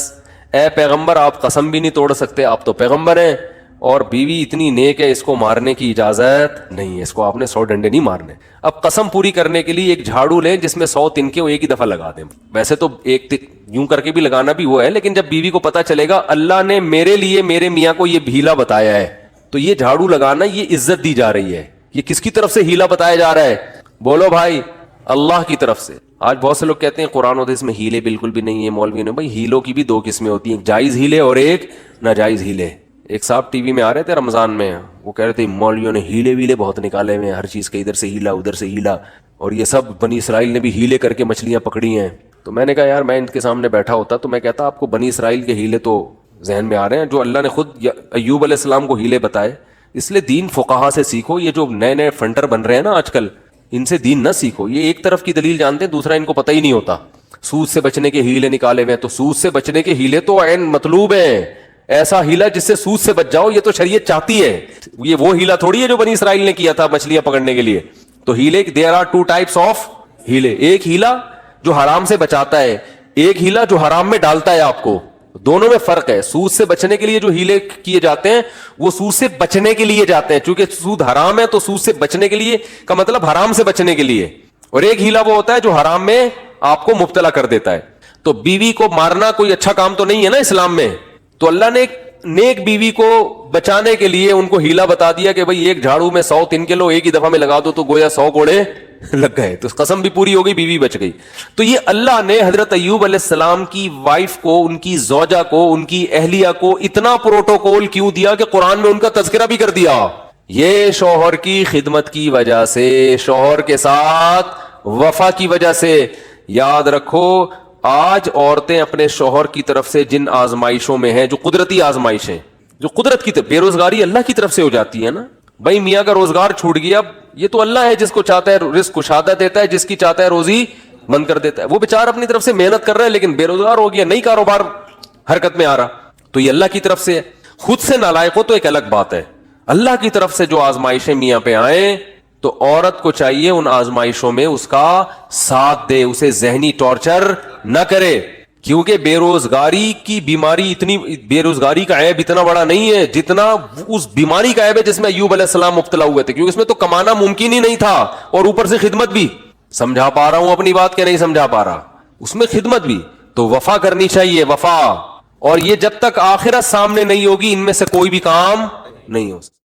Speaker 3: اے پیغمبر آپ قسم بھی نہیں توڑ سکتے, آپ تو پیغمبر ہیں, اور بیوی اتنی نیک ہے اس کو مارنے کی اجازت نہیں ہے, اس کو آپ نے 100 ڈنڈے نہیں مارنے. اب قسم پوری کرنے کے لیے ایک جھاڑو لیں جس میں 100 تنکے وہ ایک ہی دفعہ لگا دیں. ویسے تو ایک یوں کر کے بھی لگانا بھی وہ ہے, لیکن جب بیوی کو پتا چلے گا اللہ نے میرے لیے میرے میاں کو یہ ہیلا بتایا ہے تو یہ جھاڑو لگانا یہ عزت دی جا رہی ہے. یہ کس کی طرف سے ہیلا بتایا جا رہا ہے؟ بولو بھائی, اللہ کی طرف سے. آج بہت سے لوگ کہتے ہیں قرآن و حدیث میں ہیلے بالکل بھی نہیں ہے, مولوی نے. بھائی ہیلوں کی بھی 2 قسمیں ہوتی ہیں, ایک جائز ہیلے اور ایک ناجائز ہیلے. ایک صاحب ٹی وی میں آ رہے تھے رمضان میں, وہ کہہ رہے تھے مولویوں نے ہیلے ویلے بہت نکالے ہوئے ہیں, ہر چیز کا ادھر سے ہیلا ادھر سے ہیلا, اور یہ سب بنی اسرائیل نے بھی ہیلے کر کے مچھلیاں پکڑی ہیں. تو میں نے کہا یار میں ان کے سامنے بیٹھا ہوتا تو میں کہتا آپ کو بنی اسرائیل کے ہیلے تو ذہن میں آ رہے ہیں جو اللہ نے خود ایوب علیہ السلام کو ہیلے بتائے. اس لیے دین فقہا سے سیکھو. یہ جو نئے نئے فنٹر بن رہے ہیں نا آج کل, ان سے دین نہ سیکھو. یہ ایک طرف کی دلیل جانتے ہیں, دوسرا ان کو پتہ ہی نہیں ہوتا. سود سے بچنے کے ہیلے نکالے ہوئے ہیں, تو سود سے بچنے کے ہیلے تو عین مطلوب ہیں. ایسا ہیلا جس سے سود سے بچ جاؤ, یہ تو شریعت چاہتی ہے. یہ وہ ہیلا تھوڑی ہے جو بنی اسرائیل نے کیا تھا مچھلیاں پکڑنے کے لیے. تو ہیلے there are 2 types of ہیلے, ایک ہیلا جو حرام سے بچاتا ہے, ایک ہیلا جو حرام میں ڈالتا ہے آپ کو. دونوں میں فرق ہے. سود سے بچنے کے لیے جو ہیلے کیے جاتے ہیں وہ سود سے بچنے کے لیے جاتے ہیں, چونکہ سود حرام ہے تو سود سے بچنے کے لیے کا مطلب حرام سے بچنے کے لیے. اور ایک ہیلا وہ ہوتا ہے جو حرام میں آپ کو مبتلا کر دیتا ہے. تو بیوی کو مارنا کوئی اچھا کام تو نہیں ہے نا اسلام میں. تو اللہ نے نیک بیوی کو بچانے کے لیے ان کو ہیلا بتا دیا کہ بھئی ایک جھاڑو میں 100 تنکے لو, ایک ہی دفعہ میں لگا دو تو گویا 100 کوڑے لگ گئے. تو قسم بھی پوری ہو گئی, بیوی بچ گئی. تو یہ اللہ نے حضرت ایوب علیہ السلام کی وائف کو, ان کی زوجہ کو, ان کی اہلیہ کو اتنا پروٹوکول کیوں دیا کہ قرآن میں ان کا تذکرہ بھی کر دیا. یہ شوہر کی خدمت کی وجہ سے, شوہر کے ساتھ وفا کی وجہ سے. یاد رکھو آج عورتیں اپنے شوہر کی طرف سے جن آزمائشوں میں ہیں, جو قدرتی آزمائشیں, جو قدرت کی طرف, بے روزگاری اللہ کی طرف سے ہو جاتی ہے نا. بھائی میاں کا روزگار چھوٹ گیا, یہ تو اللہ ہے جس کو چاہتا ہے رزق کشادہ دیتا ہے, جس کی چاہتا ہے روزی بند کر دیتا ہے. وہ بیچارہ اپنی طرف سے محنت کر رہا ہے لیکن بے روزگار ہو گیا, نہیں کاروبار حرکت میں آ رہا, تو یہ اللہ کی طرف سے ہے. خود سے نالائق ہو تو ایک الگ بات ہے. اللہ کی طرف سے جو آزمائشیں میاں پہ آئیں تو عورت کو چاہیے ان آزمائشوں میں اس کا ساتھ دے, اسے ذہنی ٹارچر نہ کرے. کیونکہ بے روزگاری کی بیماری اتنی, بے روزگاری کا عیب اتنا بڑا نہیں ہے جتنا اس بیماری کا عیب ہے جس میں ایوب علیہ السلام مبتلا ہوئے تھے. کیونکہ اس میں تو کمانا ممکن ہی نہیں تھا اور اوپر سے خدمت بھی. سمجھا پا رہا ہوں اپنی بات کہ نہیں سمجھا پا رہا؟ اس میں خدمت بھی. تو وفا کرنی چاہیے, وفا. اور یہ جب تک آخرت سامنے نہیں ہوگی ان میں سے کوئی بھی کام نہیں ہو سکتا.